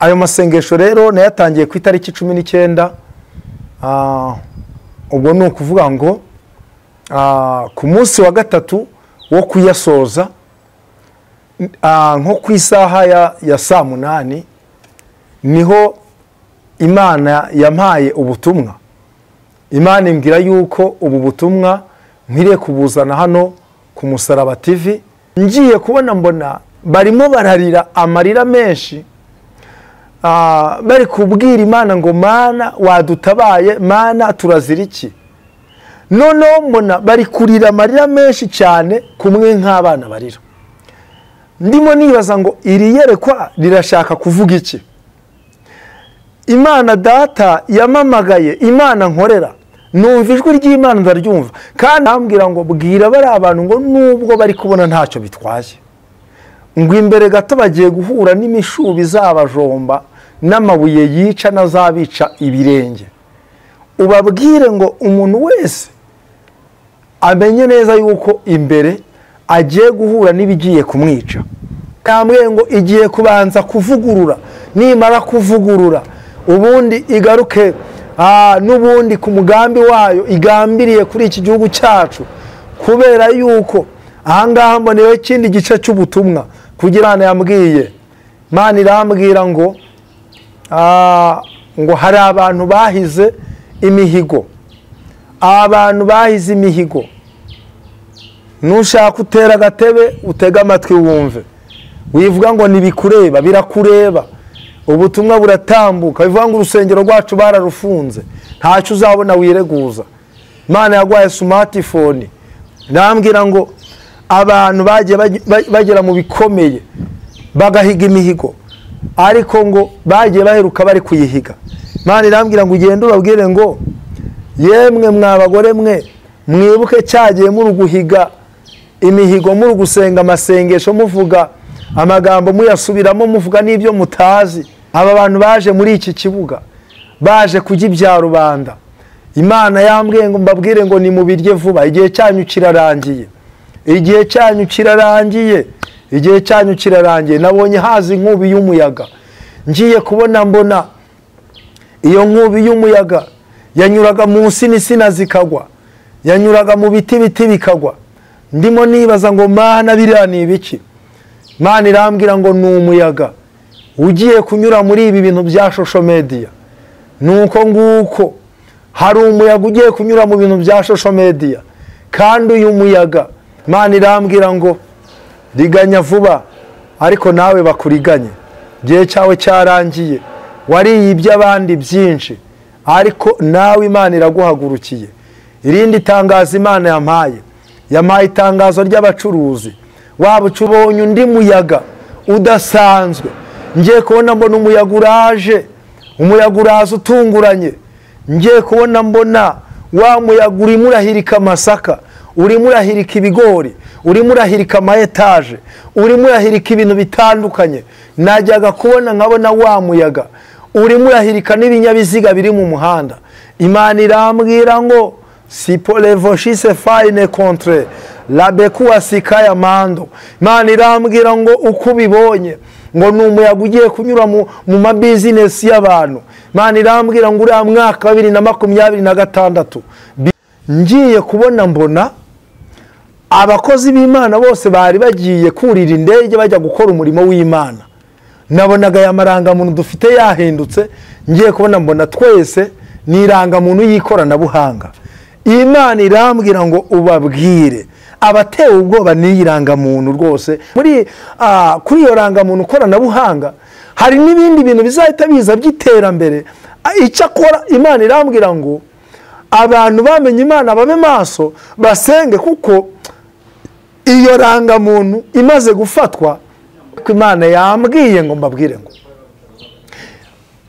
ayo masengesho rero nayatangiye ku itariki 19 ubwo ni ukuvuga ngo ku munsi wa gatatu wo kuyasoza nko ku isaha ya saa 8 niho Imana yampaye ubutumwa. Imana imbwira yuko ubu butumwa nkwiriye kubuzana hano ku Musaraba TV. Ngiye kubona mbona barimo bararira amarira menshi, bari kubwira Imana ngo Mana wadutabaye, Mana turazira iki. Noneho mbona bari kurira amarira menshi cyane kumwe nk'abana barira. Ndimo nibaza ngo iri yerekwa rirashaka kuvuga iki. Imana data yamamagaye, Imana nkorera, numva ijwi ry'Imana ndaryumva, kandi ambwira ngo bwira bari abantu ngo nubwo bari kubona ntacyo bitwaye, ngo imbere gato bagiye guhura n'imishubi zabajomba n'amabuye yica nazabica ibirenge. Ubabwire ngo umuntu wese amenye neza yuko imbere agiye guhura n'ibigiye kumwica. Namwe ngo igiye kubanza kuvugurura, nimara kuvugurura ubundi igaruke n'ubundi ku mugambi wayo igambiriye kuri iki gihugu cyacu, kubera yuko ahangaha mboneyeho ikindi gice cy'ubutumwa kugira ngo yambwiye. Imana irambwira ngo hari abantu bahize imihigo, abantu bahize imihigo. Nushaka utera agatebe utega amatwi wumve, wivuga ngo nibikureba, birakureba. Ubutumwa buratambuka, bivuga ngo urusengero rwacu bararufunze, ntacyo uzabona wireguza. Imana yagwaye smartphone, nambwira ngo abantu bagiye bagera mu bikomeye bagahiga imihigo, ariko ngo bagiye baheruka bari kuyihiga. Imana irambwira ngo ugende ubabwire ngo yemwe mwabagore mwe mwibuke cyagiye muri guhiga imihigo, muri gusenga amasengesho, muvuga amagambo muyasubiramo, muvuga n'ibyo mutazi. Aba bantu baje muri iki kibuga baje kujya ibya rubanda. Imana yambwiye ngo mbabwire ngo ni mubirye vuba, igihe cyanyu kirarangiye, igihe cyanyu kirarangiye, igihe cyanyu kirarangiye. Nabonye hazi inkubi y'umuyaga, ngiye kubona mbona iyo nkubi y'umuyaga yanyuraga munsi n'isina zikagwa, yanyuraga mu biti bikagwa. Ndimo nibaza ngo Mana biriya ni ibiki. Imana irambwira ngo ni umuyaga ugiye kunyura muri ibi bintu bya social media. Nuko nguko hari umuyaga ugiye kunyura mu bintu bya social media, kandi uyu muyaga Imana irambwira ngo riganya vuba, ariko nawe bakuriganye. Gihe cyawe cyarangiye, wari iby'abandi byinshi, ariko nawe Imana iraguhagurukiye. Irindi tangazo Imana yampaye itangazo ry'abacuruzi. Waba ucubonye undi muyaga udasanzwe, ngiye kubona mbona umuyaga uraje, umuyaga uraza utunguranye. Ngiye kubona mbona wa muyaga urimo urahirika amasaka, urimo urahirika ibigori, urimo urahirika ama etaje, urimo urahirika ibintu bitandukanye. Najyaga kubona nkabona wa muyaga urimo urahirika n'ibinyabiziga biri mu muhanda. Imana irambwira ngo si pour les vochis fine contre la bekuwa sikaya mando. Imana irambwira ngo uko bibonye ngo n'umuyaga ugiye kunyura mu mabusiness y'abantu. Imana irambwira ngo uriya mwaka 2026 ngiye kubona mbona abakozi b'Imana bose bari bagiye kurira indege bajya gukora umurimo w'Imana. Nabonaga ya marangamuntu dufite yahindutse, ngiye kubona mbona twese nirangamuntu y'ikoranabuhanga. Imana irambwira ngo ubabwire abatewe ubwoba n'irangamuntu rwose kuri iyo rangamuntu koranabuhanga hari n'ibindi bintu bizahita biza by'iterambere. Icyakora Imana irambwira ngo abantu bamenye Imana babe maso basenge, kuko iyo rangamuntu imaze gufatwa, Imana yambwiye ngo mbabwire ngo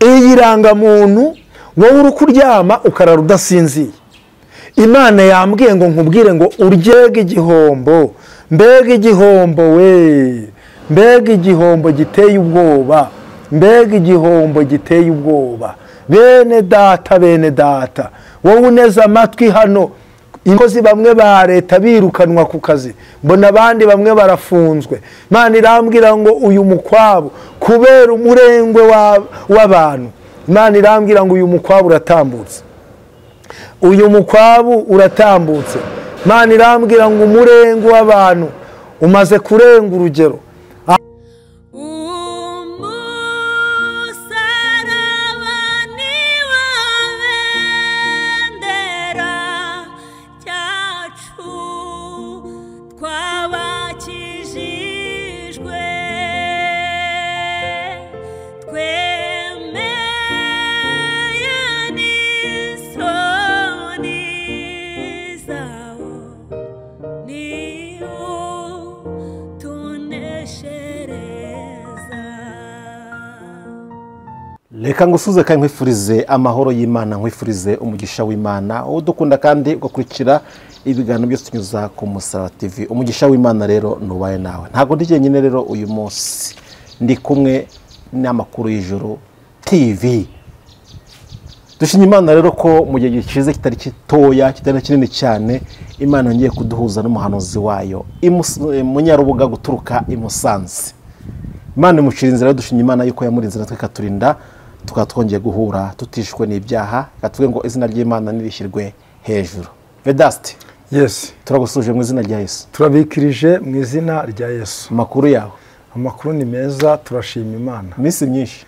iyi rangamuntu wowe uri kuryama ukarara udasinziye. Imana yambwiye ngo nkubwire ngo uryege igihombo, mbega igihombo we, mbega igihombo giteye ubwoba, mbega igihombo giteye ubwoba. Bene data wowe uneze amatwi hano, inkozi bamwe ba leta birukanwa ku kazi, mbona abandi bamwe barafunzwe. Imana irambwira ngo uyu mukwabu kubera umurengwe w'abantu, Imana irambwira ngo uyu mukwabu uratambutse, uyu mukwabu uratambutse. Imana irambwira ngo umurengwe w'abantu umaze kurenga urugero. Reka ngusuze kandi nkwifurize amahoro y'Imana, nkwifurize umugisha w'Imana udukunda kandi ugakurikira ibiganiro byose tunyuza ku Musaraba TV. Umugisha w'Imana rero nubaye nawe. Ntago ndi jyenyine rero uyu munsi, ndi kumwe n'amakuru y'ijuru TV. Dushimye Imana rero ko mu gihe gishize kitari kitoya kitari kinini cyane, Imana ngiye kuduhuza n'umuhanuzi wayo Munyarubuga guturuka i Musanze. Imana imucira inzira, dushimye Imana yuko yamurinze natwe ikaturinda tukaba twongeye guhura tutishwe n'ibyaha, katuvuge ngo izina ry'Imana nirishyirwe hejuru. Vedaste, yes, turagusuje mu izina rya Yesu. Turabikirije mu izina rya Yesu. Amakuru yawe? Amakuru ni meza, turashima Imana. Iminsi myinshi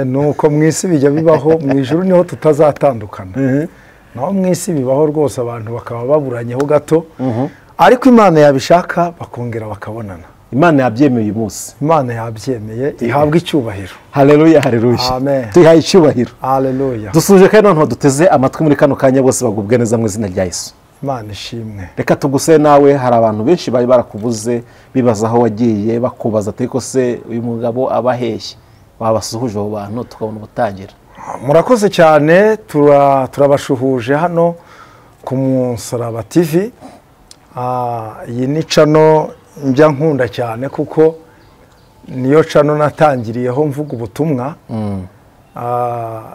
nuko mu isi bijya bibaho, mu ijuru niho tutazatandukana. Naho mu isi bibaho rwose, abantu bakaba baburanyeho gato, ariko Imana yabishaka bakongera bakabonana. Imana yabyemeye uyu munsi. Imana yabyemeye, ihabwa icyubahiro. Haleluya, haleluya. Amen. Tuyihaye icyubahiro. Haleluya. Dusuje kandi noneho duteze amatwi muri kano kanya, bose bagubwe neza mu izina rya Yesu. Imana ishimwe. Reka tuguse nawe, hari abantu benshi bari barakubuze bibaza aho wagiye, bakubaza ati ko se uyu mugabo abaheshye, wabasuhuje abo bantu tukabona ubutangira. Murakoze cyane, turabashuhuje hano ku Musaraba TV. Iyi ni cano njya nkunda cyane kuko niyo cano natangiriyeho mvuga ubutumwa.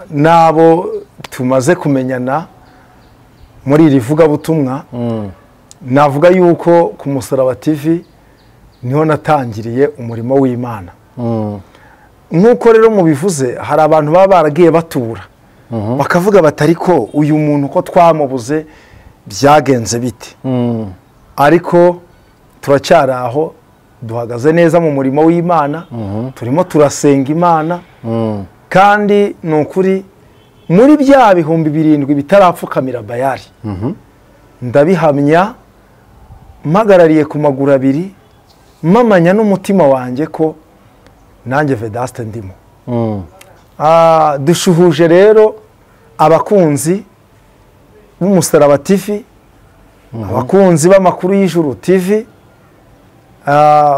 Nabo tumaze kumenyana muri iri vugabutumwa, navuga yuko ku Musaraba TV niho natangiriye umurimo w'Imana. Nk'uko rero mubivuze, hari abantu baba baragiye batura bakavuga batari ko uyu muntu ko twamubuze byagenze bite. Ariko turacyari aho, duhagaze neza mu murimo w'Imana, turimo turasenga Imana, kandi ni ukuri muri bya bihumbi 7 bitarapfukamira Bayali, ndabihamya mpagarariye ku maguru abiri, mpamanya n'umutima wanjye ko nanjye Vedaste ndimo. Dushuhuje rero abakunzi b'Umusaraba TV, abakunzi b'amakuru y'ijuru TV.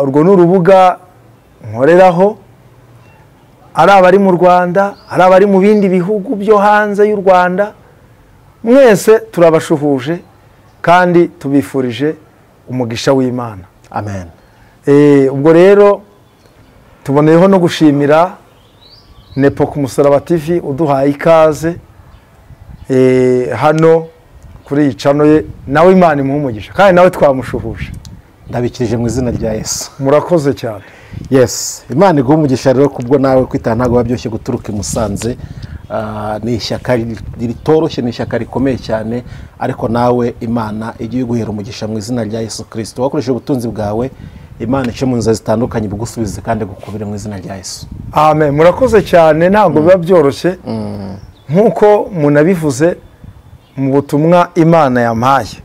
Urwo ni urubuga nkoreraho, ari abari mu Rwanda, ari abari mu bindi bihugu byo hanze y'u Rwanda, mwese turabashuhuje kandi tubifurije umugisha w'Imana. Amen. Ubwo rero tuboneyeho no gushimira Nepo ku Musaraba TV uduhaye ikaze hano kuri iyi cano ye, nawe Imana imuhe umugisha kandi nawe twamushuhuje. Ndabikirije mu izina rya Yesu. Murakoze cyane. Yes, Imana iguhe umugisha rero kubwo nawe kwitana ntago babyoshye guturuka i Musanze. Ni ishyaka ritoroshye, ni ishyaka rikomeye cyane, ariko nawe Imana igiye guhera umugisha mu izina rya Yesu Kristo. Wakoresheje ubutunzi bwawe, Imana ice mu nzira zitandukanye bugusubize kandi gukubire mu izina rya Yesu. Amen. Murakoze cyane, ntabwo biba byoroshye nkuko munabivuze mu butumwa Imana yampaye.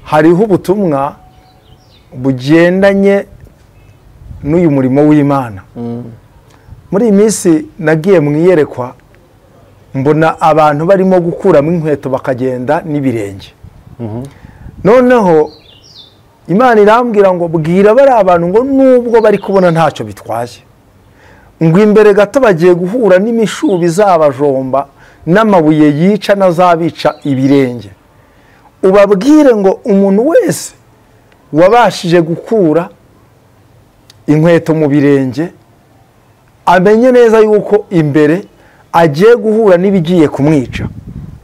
Hariho ubutumwa bugendanye n'uyu murimo w'Imana. Muri iyi minsi nagiye mu iyerekwa, mbona abantu barimo gukuramo inkweto bakagenda n'ibirenge. Noneho Imana irambwira ngo bwira bari abantu ngo nubwo bari kubona ntacyo bitwaye, ngo imbere gato bagiye guhura n'imishubi zabajomba n'amabuye yica nazabica ibirenge. Ubabwire ngo umuntu wese wabashije gukura inkweto mu birenge amenye neza yuko imbere agiye guhura n'ibigiye kumwica.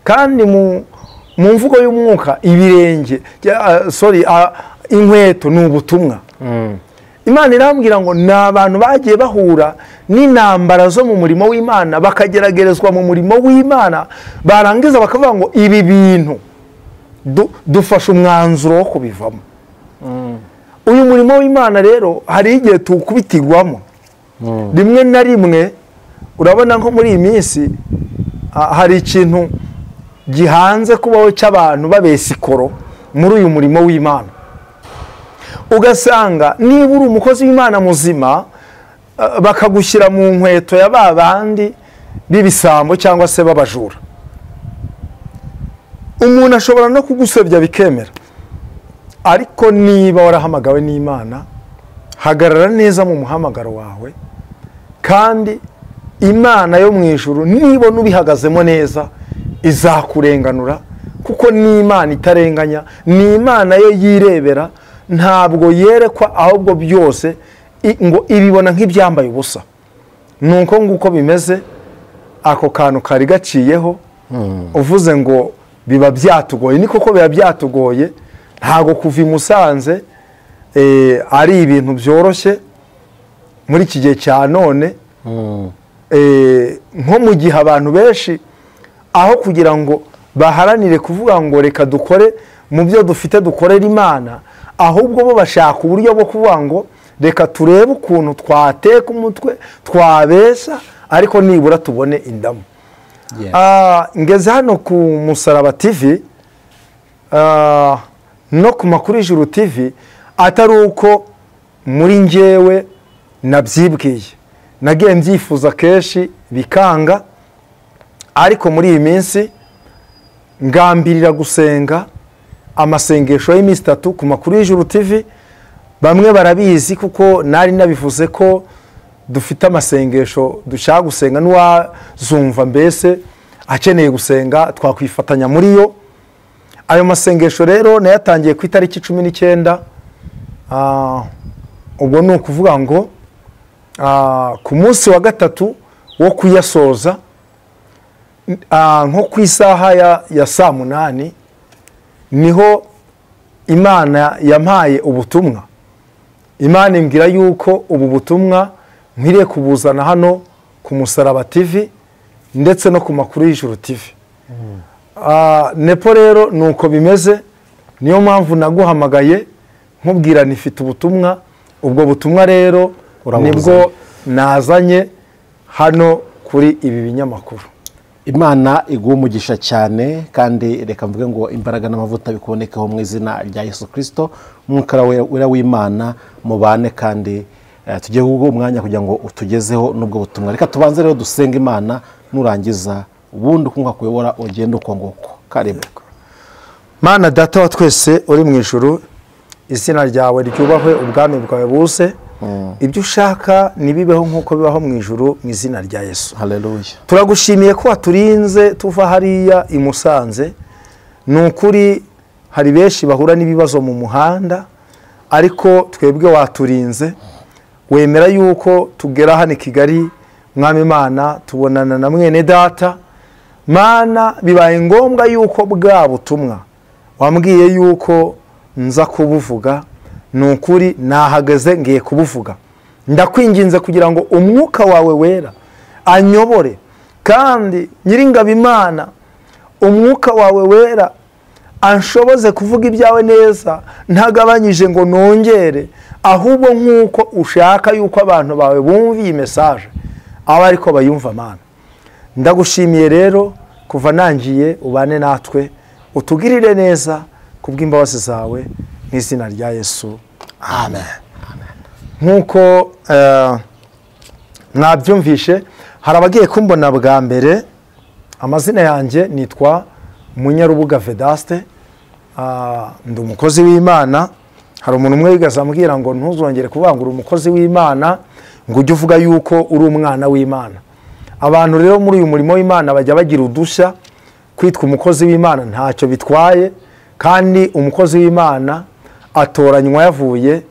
kandi mu mvugo y'umwuka ibirenge inkweto ni ubutumwa. Imana irambwira ngo ni abantu bagiye bahura n'intambara zo mu murimo w'Imana, bakageragerezwa mu murimo w'Imana, barangiza bakavuga ngo ibi bintu dufashe umwanzuro wo kubivamo. Uyu murimo w'Imana rero hari igihe tuwukubitirwamo. Rimwe na rimwe urabona nko muri iyi minsi hari ikintu gihanze kubaho cy'abantu babesikoro muri uyu murimo w'Imana. Ugasanga niba uri umukozi w'Imana muzima bakagushyira mu nkweto ya ba bandi b'ibisambo cyangwa se b'abajura. Umuntu ashobora no kugusebya bikemera, ariko niba warahamagawe n'Imana, hagarara neza mu muhamagaro wawe, kandi Imana yo mu ijuru nibona ubihagazemo neza izakurenganura, kuko ni Imana itarenganya, ni Imana yo yirebera, ntabwo yerekwa, ahubwo byose ngo ibibona nk'ibyambaye ubusa. Nuko nguko bimeze, ako kantu kari gaciyeho. Uvuze ngo biba byatugoye, ni koko biba byatugoye, ntago kuva i Musanze ari ibintu byoroshye muri iki gihe cya none. Nko mu gihe abantu benshi aho kugira ngo baharanire kuvuga ngo reka dukore mu byo dufite dukorera Imana, ahubwo bo bashaka uburyo bwo kuvuga ngo reka turebe ukuntu twateka umutwe, twabesha, ariko nibura tubone indamu. Ngeze hano ku Musaraba TV no ku Makuru y'Ijuru TV, atari uko muri njyewe nabyibwiye, nagiye mbyifuza kenshi bikanga, ariko muri iyi minsi ngambirira gusenga amasengesho y'iminsi 3 ku Makuru y'Ijuru TV. Bamwe barabizi kuko nari nabivuze ko dufite amasengesho dushaka gusenga, n'uwazumva mbese akeneye gusenga twakwifatanya muri yo. Ayo masengesho rero nayatangiye ku itariki 19, ubwo ni ukuvuga ngo ku munsi wa gatatu wo kuyasoza, nko ku isaha ya saa 8 niho Imana yampaye ubutumwa. Imana imbwira yuko ubu butumwa nkwiriye kubuzana hano ku Musaraba TV ndetse no ku Makuru y'Ijuru TV. Nepo rero nuko bimeze, niyo mpamvu naguhamagaye nkubwira nifite ubutumwa. Ubwo butumwa rero nibwo nazanye hano kuri ibi binyamakuru. Imana iguha umugisha cyane, kandi reka mvuge ngo imbaraga n'amavuta bikubonekaho mu izina rya Yesu Kristo. Umwuka wera w'Imana mubane, kandi tugiye guha umwanya kugira ngo utugezeho n'ubwo butumwa. Reka tubanze rero dusenga Imana, nurangiza ubundi ukunga kuyobora ugenda uko nguko. Karibu. Mana Data wa twese uri mu ijuru, izina ryawe ryubahwe, ubwami bwawe buze, ibyo ushaka nibibeho nkuko bibaho mu ijuru, mu izina rya Yesu. Haleluya. Turagushimiye ko waturinze tuva hariya i Musanze. Nukuri hari benshi bahura n'ibibazo mu muhanda, ariko twebwe waturinze, wemera yuko tugera hano i Kigali. Mwami Imana, tubonana na mwene data. Mana, bibaye ngombwa yuko bwa butumwa wambwiye yuko nza kubuvuga, nukuri nahagaze ngiye kubuvuga. Ndakwinginze kugira ngo umwuka wawe wera anyobore, kandi Nyiringabo Imana, umwuka wawe wera anshoboze kuvuga ibyawe neza, ntagabanyije ngo nongere, ahubwo nkuko ushaka yuko abantu bawe bumva iyi message aba ariko bayumva. Mana, ndagushimiye rero, kuva nangiye ubane natwe, utugirire neza kubw'imbabazi zawe, mu izina rya Yesu. Amen. Nkuko mwabyumvishe, hari abagiye kumbona bwa mbere. Amazina yanjye nitwa Munyarubuga Vedaste, ndi umukozi w'Imana. Hari umuntu umwe yigaza ambwira ngo ntuzongere kuvangura umukozi w'Imana, ngo ujye uvuga yuko uri umwana w'Imana. Abantu rero muri uyu murimo w'Imana bajya bagira udushya. Kwitwa umukozi w'Imana ntacyo bitwaye, kandi umukozi w'Imana atoranywa yavuye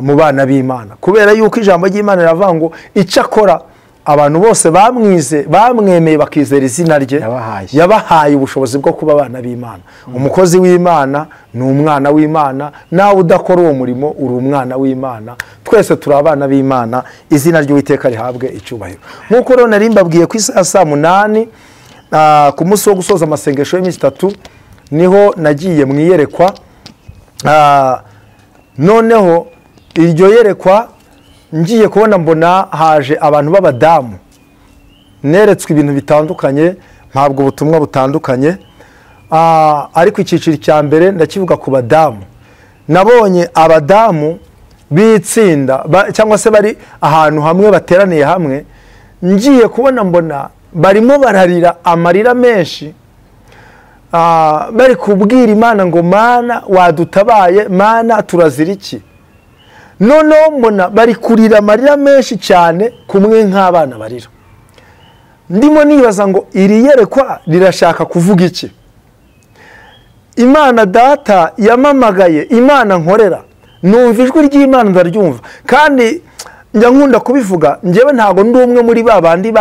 mu bana b'Imana, kubera yuko ijambo ry'Imana riravuga ngo icyo akora abantu bose bamwemeye bakizera izina rye yabahaye ubushobozi bwo kuba abana b'Imana. Umukozi w'Imana ni umwana w'Imana, nawe udakora uwo murimo uri umwana w'Imana. Twese turi abana b'Imana, izina ry'Uwiteka rihabwe icyubahiro. Nk'uko rero nari mbabwiye ku isaha saa 8 ku munsi wo gusoza amasengesho y'iminsi 3 niho nagiye mu iyerekwa. Noneho iryo yerekwa ngiye kubona mbona haje abantu b'abadamu, neretswe ibintu bitandukanye, mpabwa ubutumwa butandukanye, ariko icyiciro cya mbere ndakivuga ku badamu. Nabonye abadamu bitsinda cyangwa se bari ahantu hamwe bateraniye hamwe, ngiye kubona mbona barimo bararira amarira menshi, bari kubwira Imana ngo Mana wadutabaye, Mana turazira iki. Noneho mbona bari kurira amarira menshi cyane kumwe nk'abana barira. Ndimo nibaza ngo iri yerekwa rirashaka kuvuga iki. Imana data yamamagaye, Imana nkorera, numva ijwi ry'Imana ndaryumva, kandi njya nkunda kubivuga, njyewe ntago ndi umwe muri babandi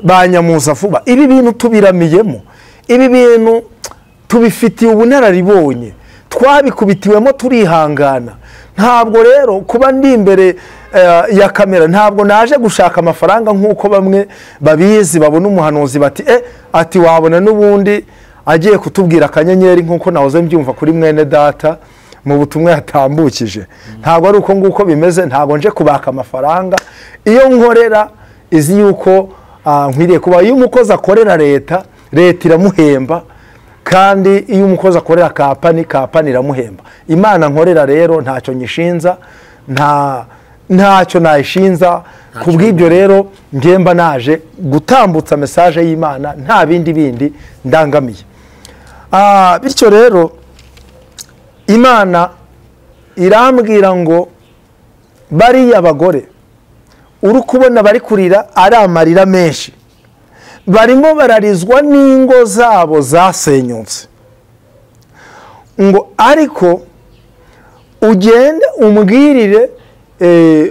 ba nyamuza vuba. Ibi bintu tubiramiyemo, ibi bintu tubifitiye ubunararibonye, twabikubitiwemo turihangana. Ntabwo rero kuba ndi imbere ya kamera ntabwo naje gushaka amafaranga nk'uko bamwe babizi, babona umuhanuzi bati ati wabona n'ubundi agiye kutubwira akanyenyeri nk'uko nahoze mbyumva kuri mwene data mu butumwa yatambukije. Ntabwo ari uko nguko bimeze, ntabwo nje kubaka amafaranga. Iyo nkorera izi yuko nkwiriye kuba, iyo umukozi akorera leta iramuhemba, kandi iyo umukozi akorera kapani iramuhemba. Imana nkorera rero ntacyo nyishinza, ntacyo nayishinza. Kubw'ibyo rero ngemba naje gutambutsa message y'Imana, nta bindi ndangamiye. Bityo rero Imana irambwira ngo bari abagore uri kubona bari kurira ari amarira menshi, barimo bararizwa n'ingo zabo zasenyutse, ngo ariko ugende umbwirire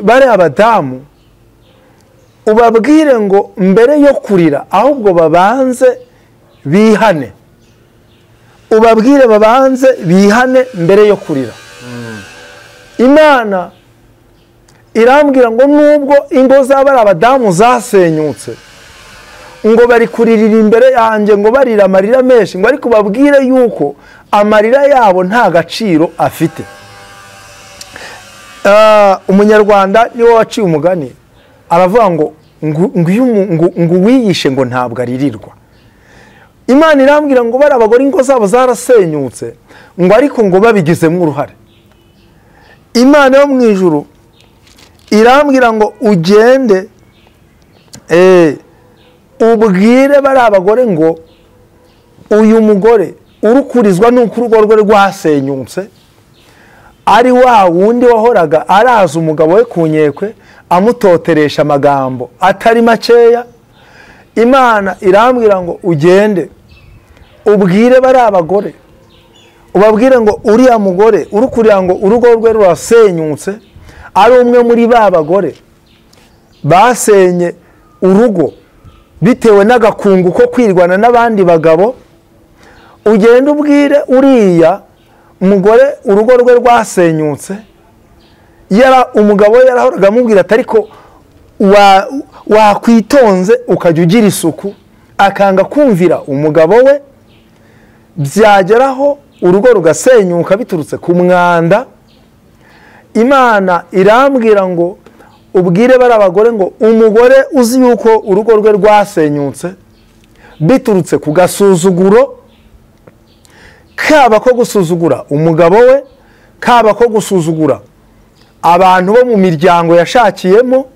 bari abadamu, ubabwire ngo mbere yo kurira ahubwo babanze bihane, ubabwire babanze bihane mbere yo kurira. Imana irambwira ngo nubwo ingo z'abari abadamu zasenyutse, ngo bari kuririra imbere yanjye ngo barira amarira menshi, ngo ariko babwire yuko amarira yabo nta gaciro afite. Umunyarwanda niwe waciye umugani, aravuga ngo uwiyishe ngo ntabwo aririrwa. Imana irambwira ngo bari abagore ingo zabo zarasenyutse, ngo ariko ngo babigizemo uruhare. Imana yo mu ijuru irambwira ngo ugende ubwire bari abagore ngo uyu mugore urukurizwa n'uko urugo rwe rwasenyutse, ari wa wundi wahoraga araza umugabo we ku nkekwe amutoteresha amagambo atari makeya. Imana irambwira ngo ugende ubwire bari abagore, ubabwire ngo uriya mugore urukurira ngo urugo rwe rurasenyutse, ari umwe muri ba bagore basenye urugo bitewe n'agakungu ko kwirwana n'abandi bagabo. Ugende ubwire uriya umugore urugo rwe rwasenyutse, umugabo we yarahoraga amubwira ati ariko wakwitonze ukajya ugira isuku, akanga kumvira umugabo we, byageraho urugo rugasenyuka biturutse ku mwanda. Imana irambwira ngo ubwire bari abagore ngo umugore uzi yuko urugo rwe rwasenyutse biturutse ku gasuzuguro, kaba ko gusuzugura umugabo we, kaba ko gusuzugura abantu bo mu miryango yashakiyemo,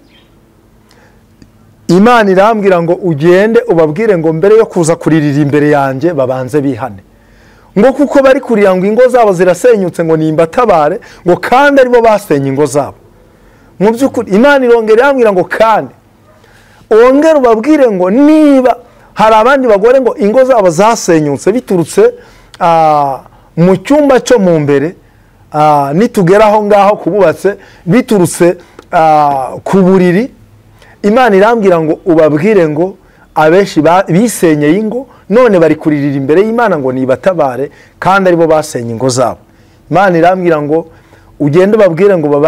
Imana irambwira ngo ugende ubabwire ngo mbere yo kuza kuririra imbere yanjye babanze bihane, ngo kuko bari kurira ngo ingo zabo zirasenyutse ngo nimbatabare, ngo kandi aribo basenye ingo zabo. Mu by'ukuri Imana irongera irambwira ngo kandi wongere ubabwire ngo niba hari abandi bagore ngo ingo zabo zasenyutse biturutse mu cyumba cyo mu mbere, nitugera aho ngaho kububatse biturutse ku buriri, Imana irambwira ngo ubabwire ngo abenshi bisenyeye ingo none bari kuririra imbere y'Imana ngo nibatabare kandi aribo basenye ingo zabo. Imana irambwira ngo ugende babwire ngo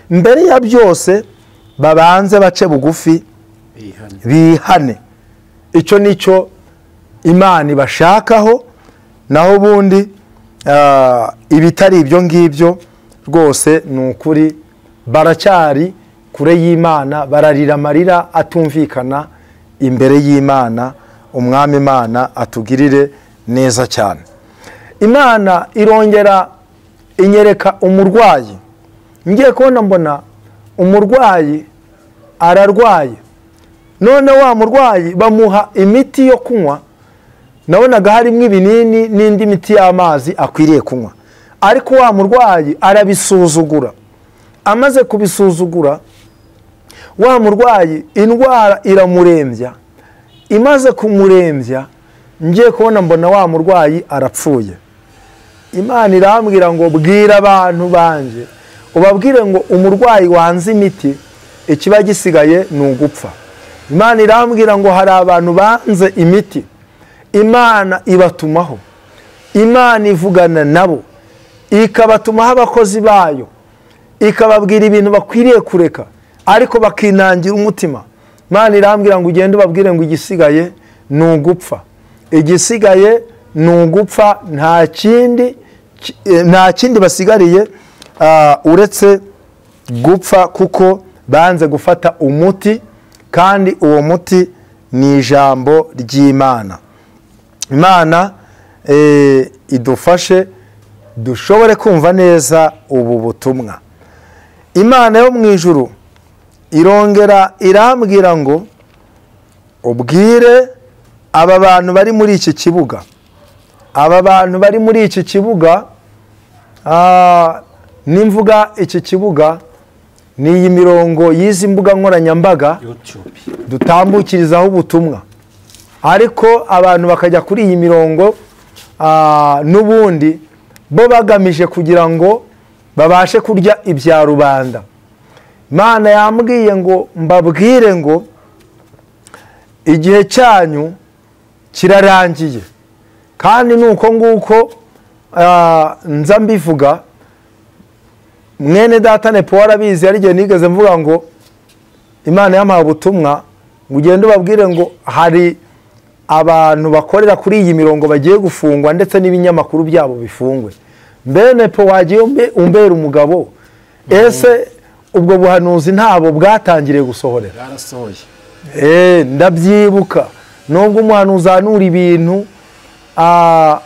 mbere ya byose babanze bace bugufi bihane. Icyo nicyo Imana ibashakaho, naho bundi ibitari ibyo ngibyo rwose ni ukuri baracyari kure y'Imana, bararira amarira atumvikana imbere y'Imana. Umwami Imana atugirire neza cyane. Imana irongera inyereka umurwayi, ngiye kubona mbona umurwayi ararwaye, none wa murwayi bamuha imiti yo kunywa, nabonaga harimo ibinini n'indi miti y'amazi akwiriye kunywa, ariko wa murwayi arabisuzugura. Amaze kubisuzugura wa murwayi indwara iramurembya, imaze kumurembya ngiye kubona mbona wa murwayi arapfuye. Imana irambwira ngo bwira abantu banje ubabwire ngo umurwayi wanze imiti ikiba gisigaye ni ugupfa. Imana irambwira ngo hari abantu banze imiti, Imana ibatumaho, Imana ivugana nabo, ikabatumaho abakozi bayo, ikababwira ibintu bakwiriye kureka ariko bakinangira umutima. Imana irambwira ngo ugende ubabwire ngo igisigaye ni ugupfa, igisigaye ni ugupfa, nta kindi basigariye uretse gupfa, kuko banze gufata umuti kandi uwo muti ni ijambo ry'Imana. Imana idufashe dushobore kumva neza ubu butumwa. Imana yo mu ijuru irongera irambwira ngo ubwire aba bantu bari muri iki kibuga, aba bantu bari muri iki kibuga, nimvuga iki kibuga ni iyi mirongo y'izi mbuga nkoranyambaga dutambukirizaho ubutumwa, ariko abantu bakajya kuri iyi mirongo n'ubundi bo bagamije kugira ngo babashe kurya ibya rubanda. Imana yambwiye ngo mbabwire ngo igihe cyanyu kirarangiye, kandi nuko nguko nza mbivuga. Mwene data Nepo warabizi, ari igihe nigeze mvuga ngo Imana yampaye ubutumwa ngo ugende ubabwire ngo hari abantu bakorera kuri iyi mirongo bagiye gufungwa ndetse n'ibinyamakuru byabo bifungwe. Mbe Nepo wagiye umbera umugabo, ese ubwo buhanuzi ntabo bwatangiriye gusohorera? Bwarasohoye. Ndabyibuka, nubwo umuhanuzi ahanura ibintu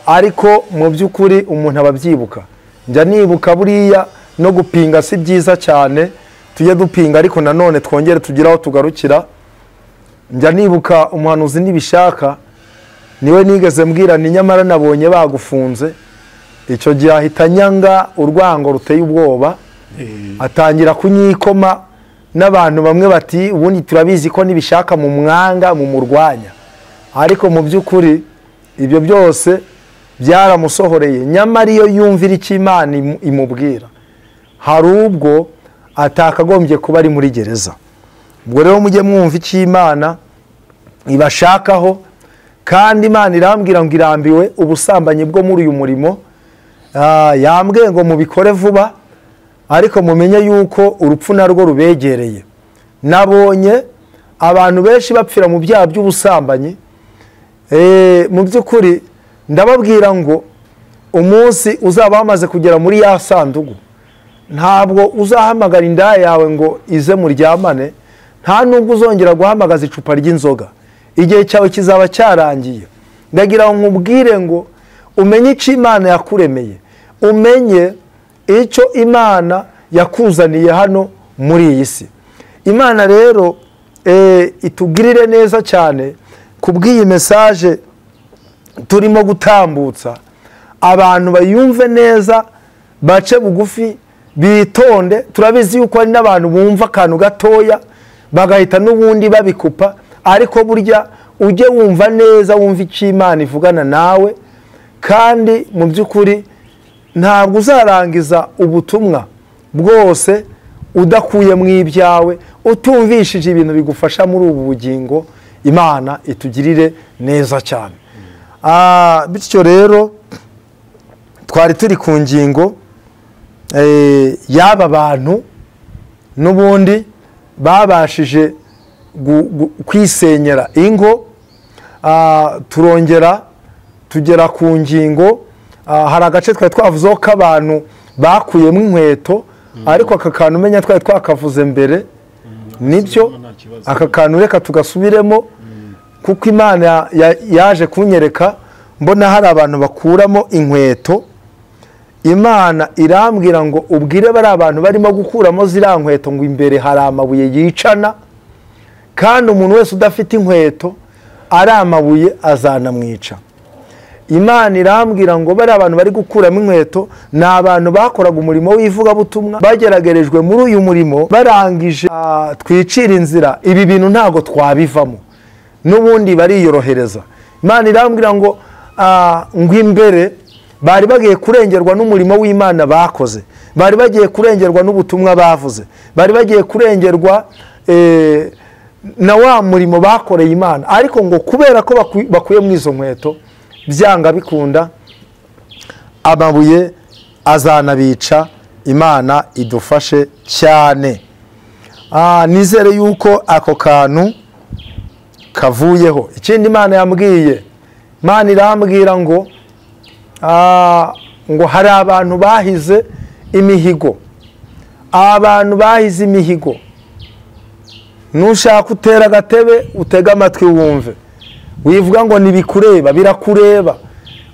ariko mu by'ukuri umuntu ababyibuka. Njya nibuka buriya no gupinga si byiza cyane, tujye dupinga ariko nanone twongere tugire aho tugarukira. Njya nibuka umuhanuzi nibishaka niwe nigeze mbwira ni nyamara nabonye bagufunze. Icyo gihe ahita nyanga urwango ruteye ubwoba, atangira kunyikoma n'abantu bamwe bati ubundi turabizi ko nibishaka mu mwanga mu murwanya, ariko mu by'ukuri ibyo byose byaramusohoreye. Nyamara iyo yumvira icyo Imana imubwira, hari ubwo atakagombye kuba ari muri gereza. Ubwo rero mujye mwumva icyo Imana ibashakaho, kandi Imana irambwira ngo irambiwe ubusambanyi bwo muri uyu murimo. Yambwiye ngo mubikore vuba, ariko mumenye yuko urupfu narwo rubegereye. Nabonye abantu benshi bapfira mu byaha by'ubusambanyi. Mu by'ukuri ndababwira ngo umunsi uzaba wamaze kugera muri ya sandugu, ntabwo uzahamagara indaya yawe ngo ize muryamane, nta nubwo uzongera guhamagaza icupa ry'inzoga. Igihe cyawe kizaba cyarangiye. Ndagira ngo nkubwire ngo umenye icyo Imana yakuremeye, umenye icyo Imana yakuzaniye hano muri iyi si. Imana rero itugirire neza cyane kubw'iyi mesaje turimo gutambutsa. Abantu bayumve neza, bace bugufi, bitonde. Turabizi yuko hari n'abantu bumva akantu gatoya bagahita n'ubundi babikupa, ariko burya ujye wumva neza, wumva icyo Imana ivugana nawe. Kandi mu by'ukuri ntabwo uzarangiza ubutumwa bwose udakuye mu ibyawe, utumvishije ibintu bigufasha muri ubu bugingo, Imana itugirire neza cyane. Bityo rero twari turi ku ngingo y'aba bantu n'ubundi babashije kwisenyera ingo, turongera tugera ku ngingo, hari agace twari twavuzeho k'abantu bakuyemo inkweto, ariko aka kantu umenya twari twakavuze mbere, nibyo aka kantu reka tugasubiremo, kuko Imana yaje kunyereka mbona hari abantu bakuramo inkweto. Imana irambwira ngo ubwire bari abantu barimo gukuramo ziriya nkweto ngo imbere hari amabuye yicana, kandi umuntu wese udafite inkweto ari amabuye azanamwica. Imana irambwira ngo bari abantu bari gukuramo inkweto ni abantu bakoraga umurimo w'ivugabutumwa, bageragerejwe muri uyu murimo, barangije twicira inzira, ibi bintu ntago twabivamo, n'ubundi bariyorohereza. Imana irambwira ngo imbere bari bagiye kurengerwa n'umurimo w'Imana bakoze, bari bagiye kurengerwa n'ubutumwa bavuze, bari bagiye kurengerwa na wa murimo bakoreye Imana, ariko ngo kubera ko bakuye mu izo nkweto, byanga bikunda amabuye azanabica. Imana idufashe cyane. Nizere yuko ako kantu kavuyeho. Ikindi Imana yambwiye, Imana irambwira ngo hari abantu bahize imihigo, abantu bahize imihigo. Nushaka utera agatebe utega amatwi wumve, wivuga ngo nibikureba, birakureba.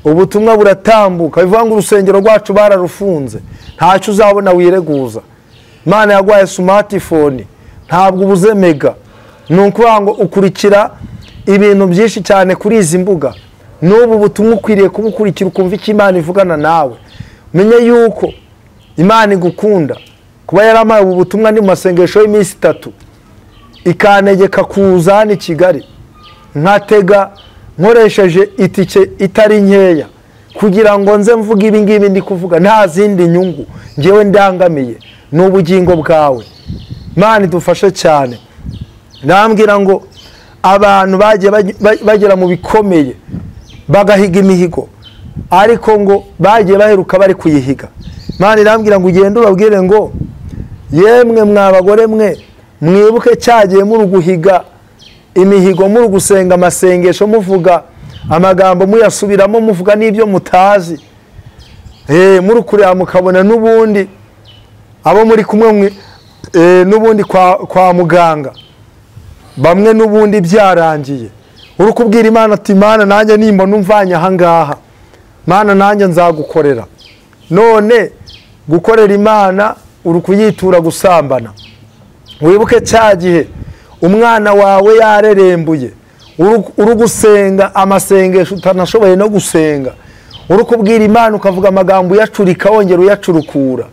Ubutumwa buratambuka, bivuga ngo urusengero rwacu bararufunze, ntacyo uzabona wireguza. Imana yaguhaye smartphone, ntabwo ubuze mega. Nukuvuga ngo ukurikira ibintu byinshi cyane kuri izi mbuga, n'ubu butumwa ukwiriye kubukurikira ukumva icyo Imana ivugana nawe. Menye yuko Imana igukunda, kuba yaramaye ubu butumwa ni mu masengesho y'iminsi 3, ikantegeka kuza hano i Kigali, nkatega nkoresheje itike itari nkeya, kugira ngo nze mvuga ibi ngibi ndi kuvuga, nta zindi nyungu ngewe ndangamiye, ni ubugingo bwawe. Imana idufashe cyane. Nambwira ngo abantu bagiye bagera mu bikomeye bagahiga imihigo, ariko ngo bagiye baheruka bari kuyihiga. Imana irambwira ngo ugende ubabwire ngo yemwe mwabagore mwe, mwibuke cyagiye muri guhiga imihigo, muri gusenga amasengesho, muvuga amagambo muyasubiramo, muvuga n'ibyo mutazi, muri kureba mukabona n'ubundi abo muri kumwe n'ubundi kwa muganga bamwe n'ubundi byarangiye. Uri kubwira Imana ati Mana nanjye nimbona umvanye aha ngaha, Mana nanjye nzagukorera. None gukorera Imana uri kuyitura gusambana. Wibuke cyagihe umwana wawe yarerembuye, uri gusenga amasengesho utanashoboye no gusenga, uri kubwira Imana ukavuga amagambo uyacurika wongera uyacurukura.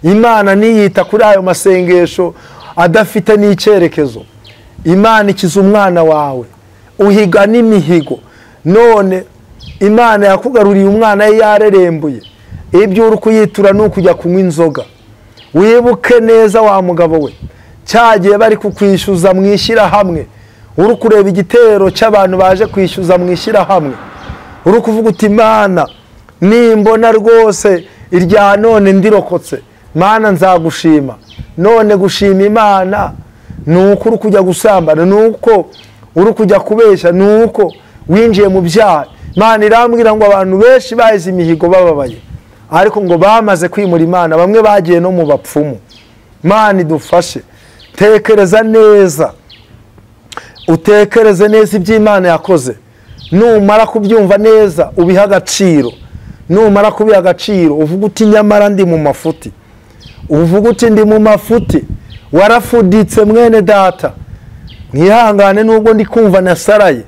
Imana niyita kuri ayo masengesho adafite n'icyerekezo. Imana ikiza umwana wawe, uhiga n'imihigo. None Imana yakugaruriye umwana yarerembuye, ibyo uri kuyitura ni ukujya kunywa inzoga. Wibuke neza wa mugabo we, cyagiye bari kukwishyuza mwishyira hamwe, uri kureba igitero cy'abantu baje kwishyuza mwishyira hamwe, uri kuvuga uti Mana nimbona rwose irya none ndirokotse, Mana nzagushima. None gushima Imana nuko uri kujya gusambana, nuko uri kujya kubeshya, nuko winjiye mu byaha. Imana irambwira ngo abantu benshi bahize imihigo bababaye, ariko ngo bamaze kwimura Imana, bamwe bagiye no mu bapfumu. Imana idufashe. Tekereza neza, utekereze neza iby'Imana yakoze. Numara kubyumva neza ubiha agaciro, numara kubiha agaciro uvuga uti nyamara ndi mu mafuti, uvuga uti ndi mu mafuti, warafuditse mwene data, mwihangane nubwo ndi kumva nasaraye,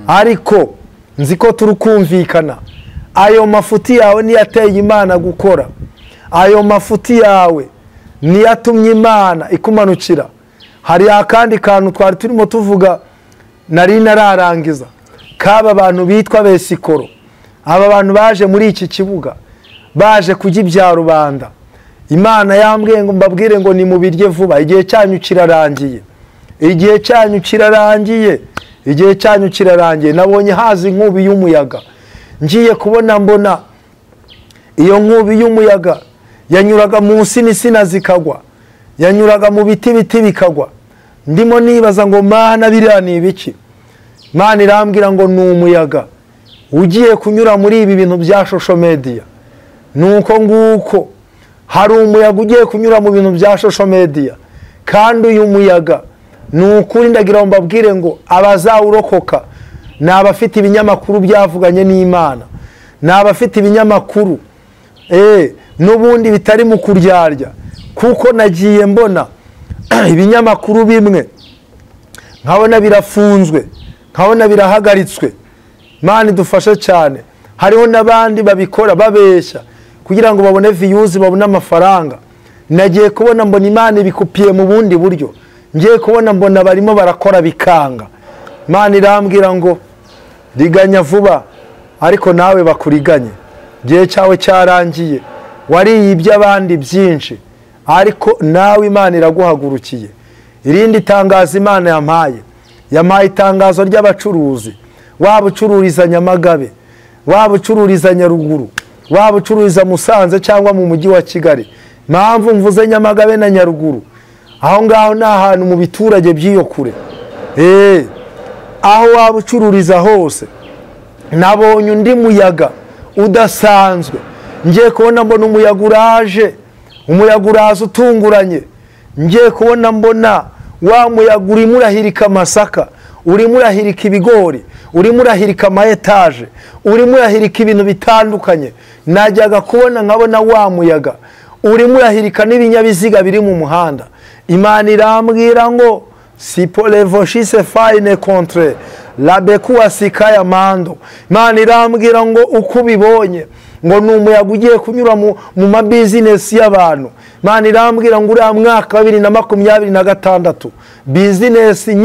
ariko nzi ko turukumvikana. Ayo mafuti yawe ni yateye Imana gukora, ayo mafuti yawe ni yatumye Imana ikumanukira. Hari akandi kantu twari turimo tuvuga nari nararangiza, kaba abantu bitwa besikoro. Aba bantu baje muri iki kibuga baje kujya ibya rubanda. Imana yambwiye ngo mbabwire ngo ni mubirye vuba, igihe cyanyu kirarangiye, igihe cyanyu kirarangiye, igihe cyanyu kirarangiye. Nabonye haza inkubi y'umuyaga, ngiye kubona mbona iyo nkubi y'umuyaga yanyuraga munsi n'isina zikagwa, yanyuraga mu biti bikagwa. Ndimo nibaza ngo Mana biriya ni ibiki? Mana irambwira ngo ni umuyaga ugiye kunyura muri ibi bintu bya social media. Nuko nguko hari umuyaga ugiye kunyura mu bintu bya social media, kandi uyu muyaga nukuri ndagira ngo mbabwire ngo abazawurokoka ni abafite ibinyamakuru byavuganye n'Imana, ni abafite ibinyamakuru n'ubundi bitari mu kuryarya. Kuko nagiye mbona ibinyamakuru bimwe nkabona birafunzwe, nkabona birahagaritswe. Imana idufashe cyane. Hariho n'abandi babikora babeshya kugira ngo babone views, babone amafaranga. Nagiye kubona mbona Imana ibikupiye mu bundi buryo, ngiye kubona mbona barimo barakora bikanga. Imana irambwira ngo riganya vuba, ariko nawe bakuriganye. Gihe cyawe cyarangiye, wariyibye abandi byinshi, ariko nawe Imana iraguhagurukiye. Irindi tangazo Imana yampaye itangazo ry'abacuruzi. Waba ucururiza Nyamagabe, waba ucururiza Nyaruguru, waba ucururiza Musanze cyangwa mu mujyi wa Kigali. Mpamvu mvuze Nyamagabe na Nyaruguru, aho ngaho ni ahantu mu biturage by'iyo kure. Aho waba ucururiza hose nabonye undi muyaga udasanzwe. Ngiye kubona mbona umuyaga uraje, umuyaga uraza utunguranye. Ngiye kubona mbona wa muyaga urimo urahirika amasaka, urimo urahirika ibigori, urimo urahirika ama etaje, urimo urahirika ibintu bitandukanye. Najyaga kubona nkabona wa muyaga urimo urahirika n'ibinyabiziga biri mu muhanda. Imana irambwira ngo si pour les vochis se faine contre la bekuwa sikaya mando. Imana irambwira ngo uko ubibonye ngo ni umuyaga ugiye kunyura mu mabizinesi y'abantu. Imana irambwira ngo uriya mwaka 2026 bizinesi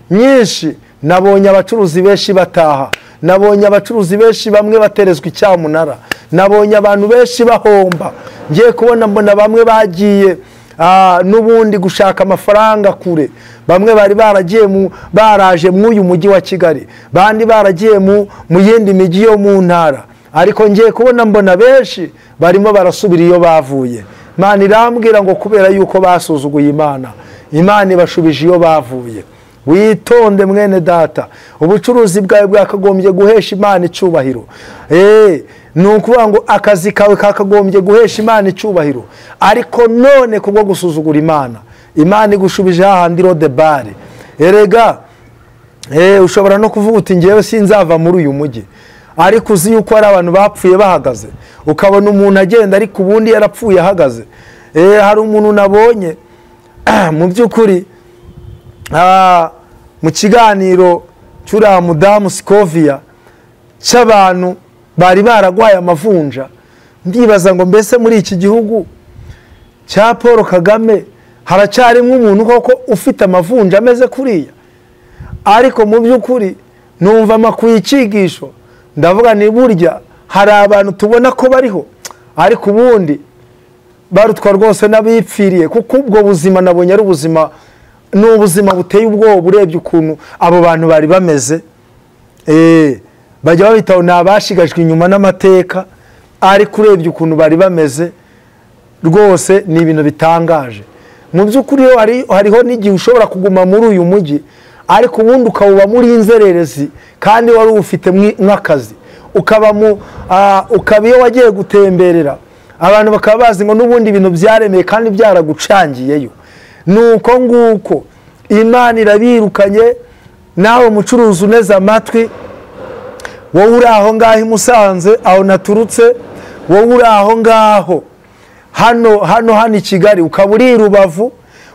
nyinshi nabonye abacuruzi benshi bataha, nabonye abacuruzi benshi bamwe baterezwa icyamunara, nabonye abantu benshi bahomba. Ngiye kubona mbona bamwe bagiye n'ubundi gushaka amafaranga kure. Bamwe bari baraje mu uyu mujyi wa Kigali, bandi baragiye mu yindi miji yo mu ntara, ariko ngiye kubona mbona benshi barimo barasubira iyo bavuye. Imana irambwira ngo kubera yuko basuzuguye Imana ibashubije iyo bavuye. Witonde mwene data, ubucuruzi bwawe bwakagombye guhesha Imana icyubahiro. Nukuvuga ngo akazi kawe kakagombye guhesha Imana icyubahiro, ariko none kubwo gusuzugura Imana igushubije hahandi rode bare. Erega ushobora no kuvuga uti ngewe sinzava muri uyu mujyi, ariko uzi yuko hari abantu bapfuye bahagaze. Ukabona umuntu agenda ariko ubundi yarapfuye ahagaze. Hari umuntu nabonye mu by'ukuri mu kiganiro cy'uriya mudamu Scovia cy'abantu bari baragwaye amavunja. Ndibaza ngo mbese muri iki gihugu cya Paul Kagame haracyarimo umuntu koko ufite amavunja ameze kuriya? Ariko mu by'ukuri numva amakuru y'icyigisho ndavuga ni burya hari abantu tubona ko bariho, ariko ubundi barutwa rwose n'abipfiriye. Kuko ubwo buzima nabonye ari ubuzima, n'ubuzima buteye ubwoba. Urebye ukuntu abo bantu bari bameze, bajya babitaho nabashigajwe inyuma n'amateka, ariko urebye ukuntu bari bameze rwose ni ibintu bitangaje. Mu by'ukuri hariho n'igihe ushobora kuguma muri uyu mujyi, ariko ubundi ukaba muri inzererezi kandi wari ufite nk'akazi, ukaba iyo wagiye gutemberera abantu bakaba bazi ngo n'ubundi ibintu byaremeye kandi byaragucangiyeyo. Nuko nguko Imana irabirukanye. Nawe mucuruzi uneze amatwi, wowe uri aho ngaho Musanze aho naturutse, wowe uri aho ngaho hano i Kigali, ukaba uri Rubavu,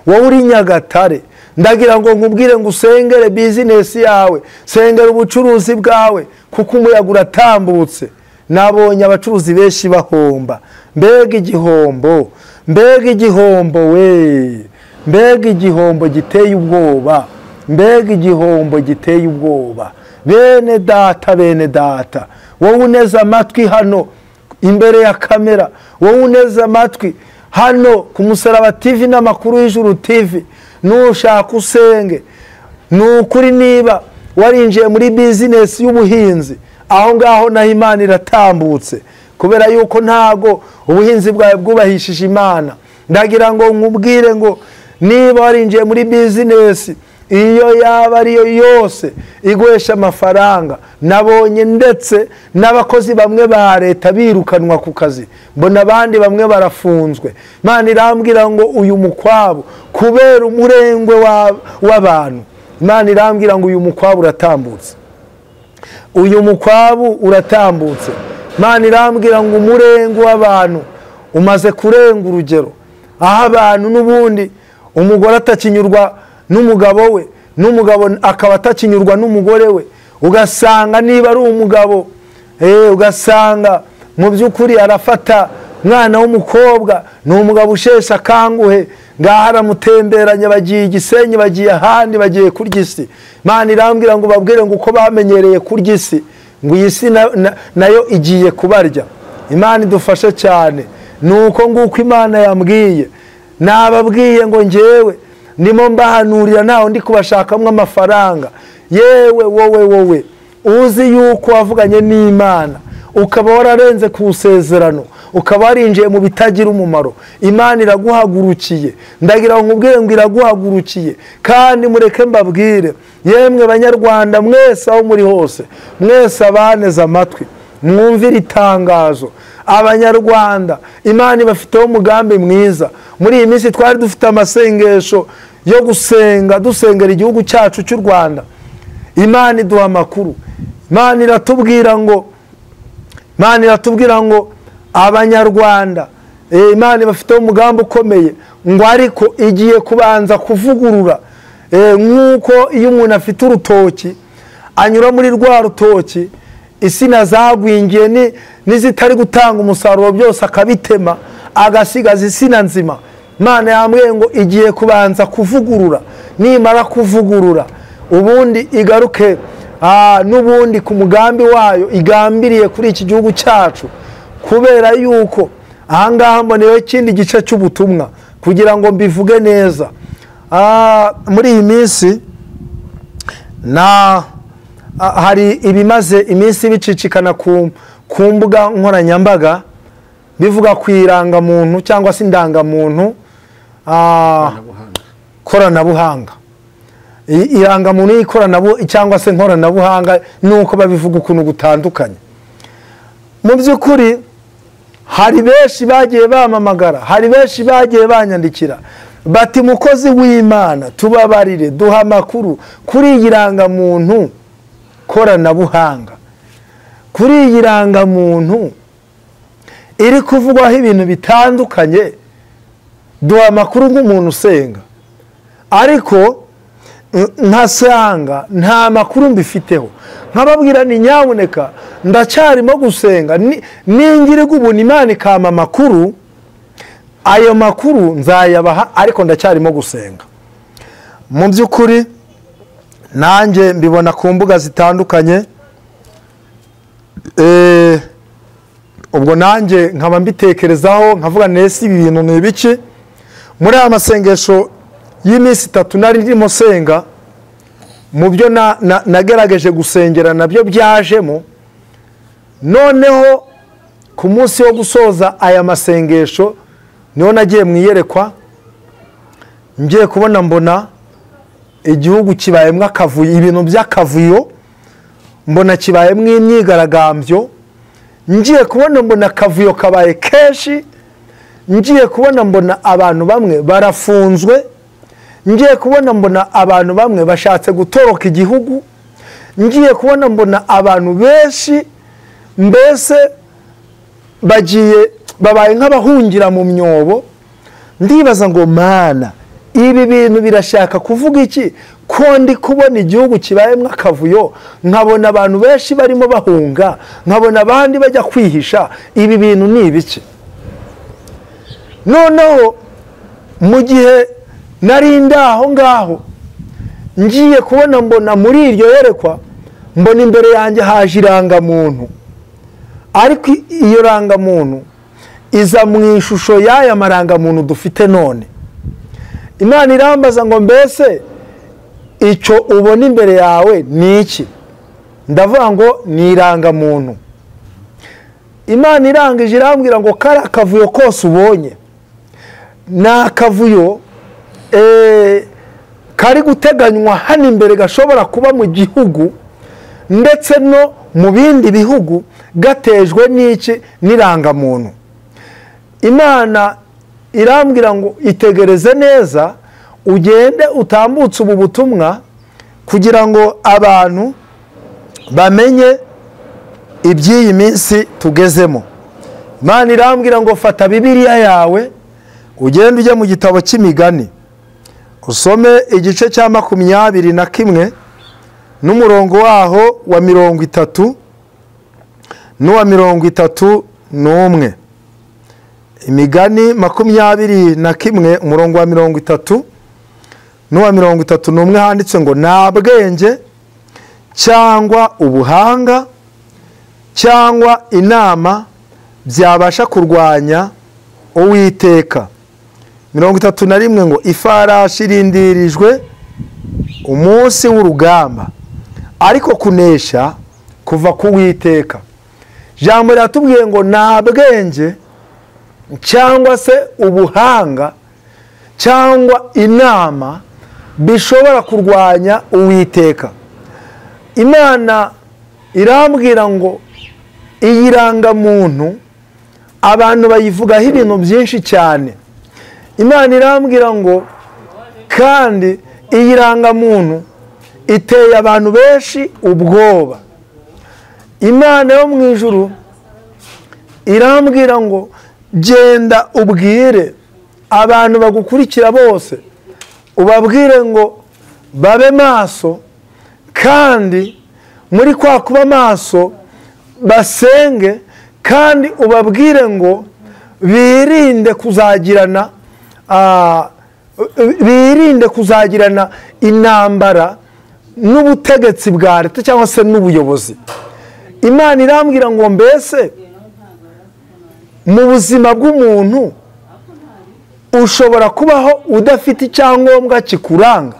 wowe uri Nyagatare, ndagira ngo nkubwire ngo usengere bizinesi yawe, sengera ubucuruzi bwawe, kuko umuyaga uratambutse. Nabonye abacuruzi benshi bahomba. Mbega igihombo, mbega igihombo we, mbega igihombo giteye ubwoba, mbega igihombo giteye ubwoba. Bene data, wowe uneze amatwi hano imbere ya kamera, wowe uneze amatwi hano ku Musaraba TV n'Amakuru y'Ijuru TV, nushaka usenge. Nukuri niba warinjiye muri business y'ubuhinzi, aho ngaho naho Imana iratambutse, kubera yuko ntago ubuhinzi bwawe bwubahishije Imana. Ndagira ngo nkubwire ngo niba warinjiye muri business iyo yaba ariyo yose igwesha amafaranga, nabonye ndetse n'abakozi bamwe ba leta birukanwa ku kazi, mbona abandi bamwe barafunzwe. Imana irambwira ngo uyu mukwabu kubera umurengwe w'abantu, Imana irambwira ngo uyu mukwabu uratambutse, uyu mukwabu uratambutse. Imana irambwira ngo umurengwe w'abantu umaze kurenga urugero, aho abantu n'ubundi umugore atakinyurwa n'umugabo we, n'umugabo akaba atakinyurwa n'umugore we. Ugasanga niba ari umugabo ugasanga mu by'ukuri arafata mwana w'umukobwa, ni umugabo ushesha kanguhe, ngaho aramutemberanya, bagiye Gisenyi, bagiye ahandi, bagiye kurya isi. Imana irambwira ngo babwire ngo uko bamenyereye kurya isi, ngo iyi si nayo igiye kubarya. Imana idufashe cyane. Nuko nguko Imana yambwiye, nababwiye ngo njyewe ndimo mbahanurira, ntaho ndi kubashakamwe amafaranga. Yewe wowe uzi yuko wavuganye n'Imana, ukaba wararenze ku isezerano, ukaba warinjiye mu bitagira umumaro, Imana iraguhagurukiye. Ndagira ngo nkubwire ngo iraguhagurukiye. Kandi mureke mbabwire, yemwe Banyarwanda mwese aho muri hose, mwese abaneze amatwi, mwumvire itangazo. Abanyarwanda Imana ibafiteho umugambi mwiza. Muri iyi minsi twari dufite amasengesho yo gusenga, dusengera igihugu cyacu cy'u Rwanda. Imana iduha amakuru. Imana iratubwira ngo Abanyarwanda Imana ibafiteho umugambi ukomeye, ngo ariko igiye kubanza kuvugurura. Nk'uko iyo umuntu afite urutoki anyura muri rwa rutoki, insina zagwingiye n'izitari gutanga umusaruro byose akabitema, agasigaza insina nzima. Imana yambwiye ngo igiye kubanza kuvugurura. Nimara kuvugurura, ubundi igaruke n'ubundi ku mugambi wayo igambiriye kuri iki gihugu cyacu, kubera yuko ahangaha mboneyeho ikindi gice cy'ubutumwa kugira ngo mbivuge neza. Muri iyi minsi hari ibimaze iminsi bicicikana ku mbuga nkoranyambaga bivuga ku irangamuntu cyangwa se indangamuntu koranabuhanga. Irangamuntu y'ikoranabuhanga cyangwa se nkoranabuhanga, nuko babivuga ukuntu gutandukanye. Mu by'ukuri hari benshi bagiye bamamagara, hari benshi bagiye banyandikira bati mukozi w'Imana tubabarire, duha amakuru kuri iyi rangamuntu koranabuhanga, kuri iyi rangamuntu iri kuvugwaho ibintu bitandukanye, duha amakuru nk'umuntu usenga. Ariko nkasanga nta makuru mbifiteho, nkababwira ni nyabuneka ndacyarimo gusenga, ningirirwa ubuntu Imana ikama amakuru, ayo makuru nzayabaha, ariko ndacyarimo gusenga. Mu by'ukuri nanjye mbibona ku mbuga zitandukanye, ubwo nanjye nkaba mbitekerezaho nkavuga nese ibi bintu ni ibiki. Muri aya masengesho y'iminsi 3 nari ndimo senga, mu byo nagerageje gusengera nabyo byajemo. Noneho ku munsi wo gusoza aya masengesho niho nagiye mwiyerekwa, ngiye kubona mbona igihugu kibayemwe akavuyo, ibintu by'akavuyo, mbona kibayemwe imyigaragambyo. Ngiye kubona mbona akavuyo kabaye kenshi, ngiye kubona mbona abantu bamwe barafunzwe, ngiye kubona mbona abantu bamwe bashatse gutoroka igihugu, ngiye kubona mbona abantu benshi mbese babaye nk'abahungira mu myobo. Ndibaza ngo Mana, ibi bintu birashaka kuvuga iki? Ko ndi kubona igihugu kibayemwe akavuyo, nkabona abantu benshi barimo bahunga, nkabona abandi bajya kwihisha, ibi bintu ni ibiki? Noneho mu gihe nari ndaho ngaho, ngiye kubona mbona muri iryo yerekwa, mbona imbere yanjye haje irangamuntu. Ariko iyo rangamuntu iza mu ishusho y'aya marangamuntu dufite none. Imana irambaza ngo mbese icyo ubona imbere yawe ni iki? Ndavuga ngo ni irangamuntu. Imana irangije irambwira ngo kari akavuyo kose ubonye ni akavuyo kari guteganywa hano imbere gashobora kuba mu gihugu ndetse no mu bindi bihugu gatejwe n'iki? N'irangamuntu. Imana irambwira ngo itegereze neza ugende utambutse ubu butumwa kugira ngo abantu bamenye iby'iyi minsi tugezemo. Imana irambwira ngo fata Bibiliya yawe ugende ujye mu gitabo cy'Imigani usome igice cya 21 n'umurongo waho wa 30 n'uwa 31. Imigani 21 umurongo wa 30 n'uwa 31 handitse ngo nta bwenge cyangwa ubuhanga cyangwa inama byabasha kurwanya Uwiteka. 31 ngo ifarashi irindirijwe umunsi w'urugamba ariko kunesha kuva ku Uwiteka. Jambo riratubwiye ngo nta bwenge cyangwa se ubuhanga cyangwa inama bishobora kurwanya Uwiteka. Imana irambwira ngo iyi rangamuntu abantu bayivugaho ibintu byinshi cyane. Imana irambwira ngo kandi iyi rangamuntu iteye abantu benshi ubwoba. Imana yo mu ijuru irambwira ngo genda ubwire abantu bagukurikira bose, ubabwire ngo babe maso, kandi muri kwa kuba maso basenge, kandi ubabwire ngo birinde kuzagirana intambara n'ubutegetsi bwa leta cyangwa se n'ubuyobozi. Imana irambwira ngo mbese mu buzima bw'umuntu ushobora kubaho udafite icyangombwa kikuranga.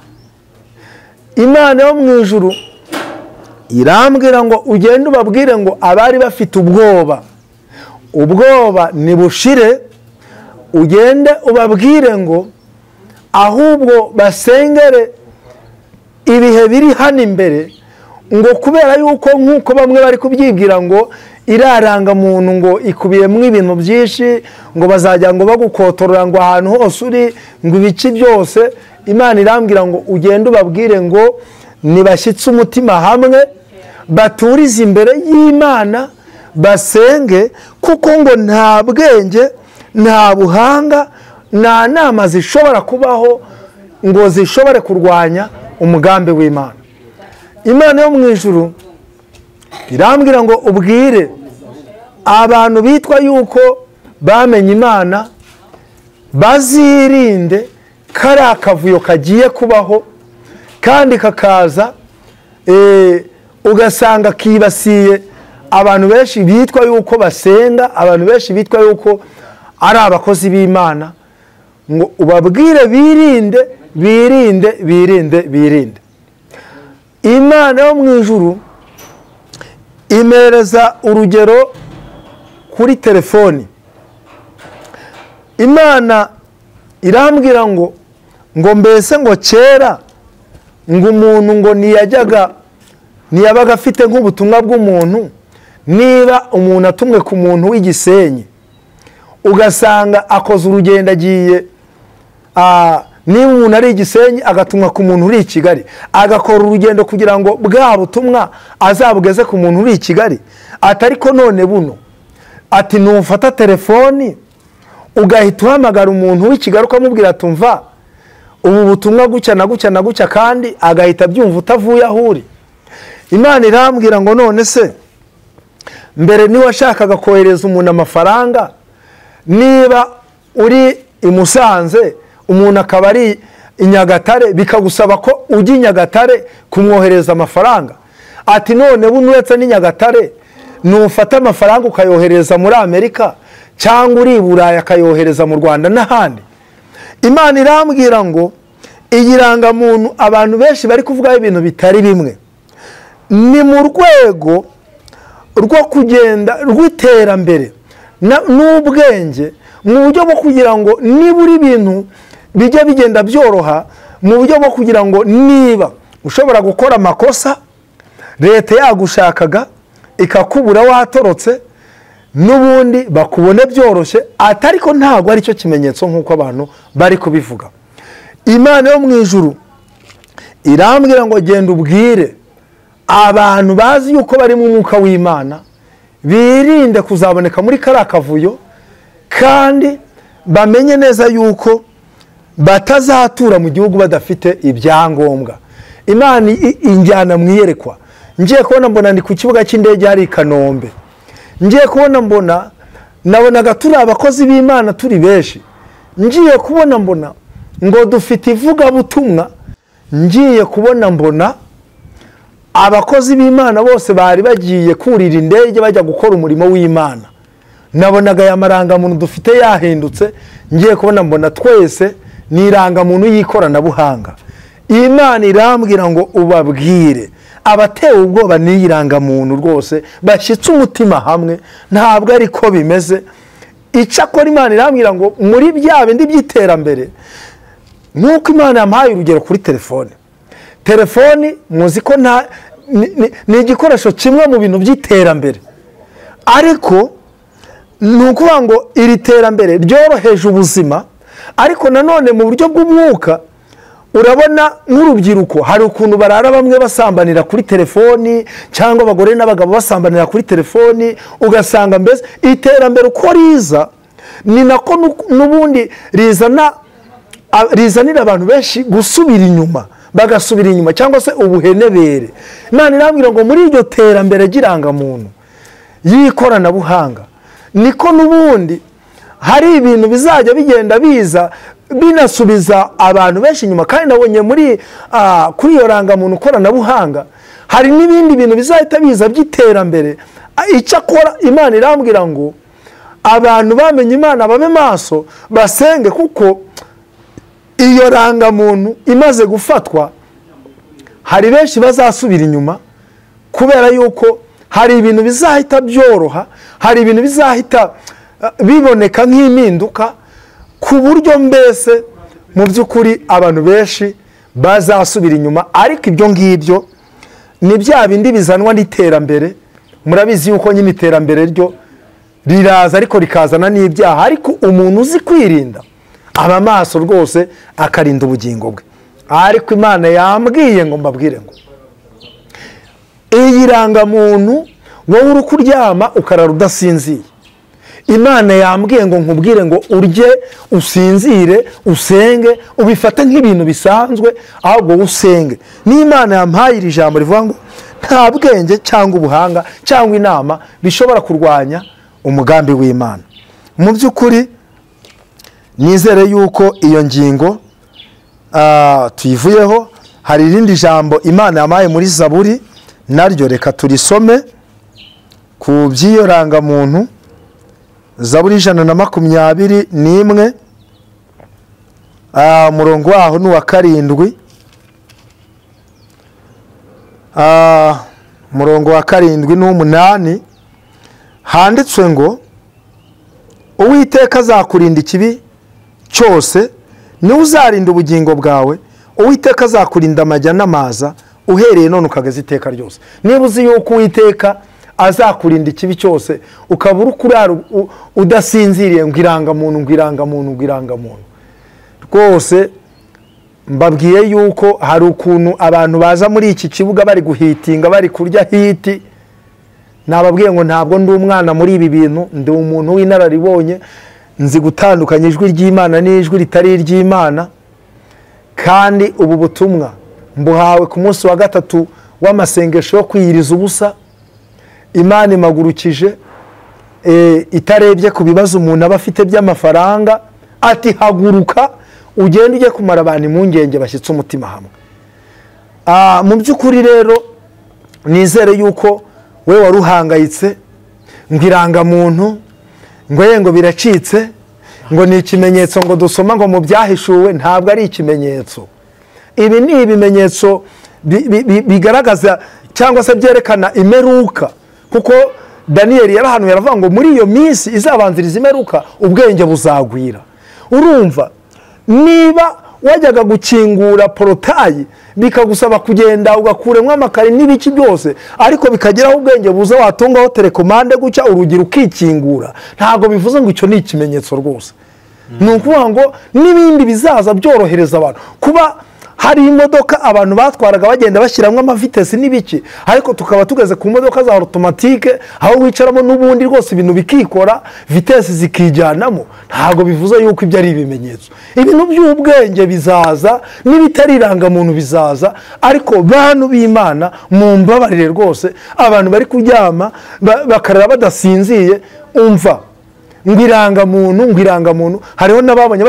Imana yo mu ijuru irambwira ngo ugende ubabwire ngo abari bafite ubwoba nibushire, ugende ubabwire ngo ahubwo basengere ibihe biri hano imbere, ngo kubera yuko nk'uko bamwe bari kubyibwira ngo iraranga muntu ngo ikubiyemo ibintu byinshi, ngo bazajya ngo bagukotorora ngo ahantu hose uri ngo ibice byose. Imana irambwira ngo ugende ubabwire ngo nibashyitse umutima hamwe, baturize imbere y'Imana, basenge, kuko ngo nta bwenge nta buhanga nta nama zishobora kubaho ngo zishobore kurwanya umugambi w'Imana. Imana yo mu ijuru irambwira ngo ubwire abantu bitwa yuko bamenye Imana bazirinde kari akavuyo kagiye kubaho kandi kakaza ugasanga kibasiye abantu benshi bitwa yuko basenga, abantu benshi bitwa yuko ari abakozi b'Imana, ngo ubabwire birinde. Imana yo mu ijuru imereza urugero kuri telefoni. Imana irambwira ngo mbese ngo kera ngo umuntu ngo niyabaga afite nk'ubutumwa bw'umuntu, niba umuntu atumwe ku muntu w'Igisenyi ugasanga akoze urugendo agiye, niba umuntu ari Igisenyi agatumwa ku muntu uri i Kigali, agakora urugendo kugira ngo bwa butumwa azabugeze ku muntu uri i Kigali, atari ko none buno ati nufata telefoni ugahita uhamagara umuntu w'i Kigali ukamubwira ati umva ubu butumwa gutya na gutya na gutya, kandi agahita byumva utavuye aho uri. Imana irambwira ngo none se mbere niba washakaga kohereza umuntu amafaranga, niba uri i Musanze umuntu akaba ari i Nyagatare, bikagusaba ko ujya i Nyagatare kumwohereza amafaranga, ati none buno uretse n'i Nyagatare nufata amafaranga ukayohereza muri Amerika cyangwa uri i Burayi akayohereza mu Rwanda n'ahandi. Imana irambwira ngo iyi rangamuntu abantu benshi bari kuvugaho ibintu bitari bimwe, ni mu rwego rwo kugenda rw'iterambere n'ubwenge, mu buryo bwo kugira ngo nibura ibintu bijya bigenda byoroha, mu buryo bwo kugira ngo niba ushobora gukora amakosa leta yagushakaga ikakubura watorotse, n'ubundi bakubone byoroshye, atariko ntabwo ari cyo kimenyetso nk'uko abantu bari kubivuga. Imana yo mu ijuru irambwira ngo genda ubwire abantu bazi yuko bari mu mwuka w'Imana birinde kuzaboneka muri kariya kavuyo, kandi bamenye neza yuko batazatura mu gihugu badafite ibyangombwa. Imana injyana mu iyerekwa, ngiye kubona mbona ndi ku kibuga cy'indege hari i Kanombe, ngiye kubona nabonaga turi abakozi b'Imana turi benshi, ngiye kubona mbona ngo dufite ivugabutumwa, ngiye kubona mbona abakozi b'Imana bose bari bagiye kurira indege bajya gukora umurimo w'Imana. Nabonaga ya marangamuntu dufite yahindutse, ngiye kubona mbona twese ni irangamuntu y'ikoranabuhanga. Imana irambwira ngo ubabwire abatewe ubwoba n'iyi rangamuntu rwose bashyitse umutima hamwe, ntabwo ari ko bimeze. Icyakora Imana irambwira ngo muri bya bindi by'iterambere, nk'uko Imana yampaye urugero kuri telefoni muzi ko ni igikoresho kimwe mu bintu by'iterambere, ariko ni ukuvuga ngo iri terambere ryoroheje ubuzima, ariko nanone mu buryo bw'umwuka urabona nk'urubyiruko hari ukuntu barara bamwe basambanira kuri telefoni, cyangwa abagore n'abagabo basambanira kuri telefoni, ugasanga mbese iterambere uko riza ni nako n'ubundi rizanira abantu benshi gusubira inyuma, bagasubira inyuma cyangwa se ubuhenebere. Imana irambwira ngo muri iryo terambere ry'irangamuntu y'ikoranabuhanga niko n'ubundi hari ibintu bizajya bigenda biza binasubiza abantu benshi inyuma. Kandi nabonye kuri iyo rangamuntu koranabuhanga hari n'ibindi bintu bizahita biza by'iterambere. Icyakora Imana irambwira ngo abantu bamenye Imana babe maso basenge, kuko iyo rangamuntu imaze gufatwa hari benshi bazasubira inyuma, kubera yuko hari ibintu bizahita byoroha, hari ibintu bizahita biboneka nk'impinduka, ku buryo mbese mu by'ukuri abantu benshi bazasubira inyuma. Ariko ibyo ngibyo ni bya bindi bizanwa n'iterambere. Murabizi yuko nyine iterambere ryo riraza ariko rikazana n'ibyaha, ariko umuntu uzi kwirinda aba maso rwose akarinda ubugingo bwe. Ariko Imana yambwiye ngo mbabwire ngo iyi rangamuntu wowe uri kuryama ukarara udasinziye, Imana yambwiye ngo nkubwire ngo urye usinzire usenge, ubifate nk'ibintu bisanzwe, ahubwo usenge. N'Imana yampaye iri jambo rivuga ngo nta bwenge cyangwa ubuhanga cyangwa inama bishobora kurwanya umugambi w'Imana. Mu by'ukuri nizere yuko iyo ngingo tuyivuyeho. Hari irindi jambo Imana yampaye muri Zaburi, naryo reka turisome ku by'iyo rangamuntu. Zaburi 121 umurongo waho ni uwa 7, umurongo wa 7 n'8 handitswe ngo Uwiteka azakurinda ikibi cyose, ni uzarinda ubugingo bwawe. Uwiteka azakurinda amajya n'amaza uhereye none ukageza iteka ryose. Niba uzi yuko Uwiteka azakurinda ikibi cyose, ukabura ukurara udasinziriye ngo irangamuntu, rwose mbabwiye yuko hari ukuntu abantu baza muri iki kibuga bari guhitinga, bari kurya hiti. Nababwiye ngo ntabwo ndi umwana muri ibi bintu, ndi umuntu w'inararibonye, nzi gutandukanya ijwi ry'Imana n'ijwi ritari iry'Imana. Kandi ubu butumwa mbuhawe ku munsi wa 3 w'amasengesho yo kwiyiriza ubusa. Imana imagurukije itarebye ku bibazo umuntu aba afite by'amafaranga, ati haguruka ugende ujye kumara abantu impungenge bashyitse umutima hamwe. Mu by'ukuri rero nizere yuko we waruhangayitse ngo irangamuntu ngo biracitse, ngo ni ikimenyetso ngo dusoma ngo mu byahishuwe. Ntabwo ari ikimenyetso. Ibi ni ibimenyetso bigaragaza cyangwa se byerekana imeruka, kuko Daniyeli yarahanuye aravuga ngo muri iyo minsi izabanziriza imeruka ubwenge buzagwira. Urumva, niba wajyaga gukingura porotayi bikagusaba kugenda ugakuremo amakari n'ibiki byose, ariko bikageraho ubwenge buza watungaho telekomande gucya urugi rukikingura, ntabwo bivuze ngo icyo ni ikimenyetso rwose. Ni ukuvuga ngo n'ibindi bizaza byorohereza abantu. Kuba hari imodoka abantu batwaraga bagenda bashyiramo amavitesi n'ibiki, ariko tukaba tugeze ku modoka za automatique aho wicaramo n'ubundi rwose ibintu bikikora, vitesi zikijyanamo, ntabwo bivuze yuko ibyo ari ibimenyetso. Ibintu by'ubwenge bizaza, n'ibitari irangamuntu bizaza, ariko bantu b'Imana mumbabarire rwose, abantu bari kuryama bakarara badasinziye, umva ngwirangamuntu. Hariho nabonye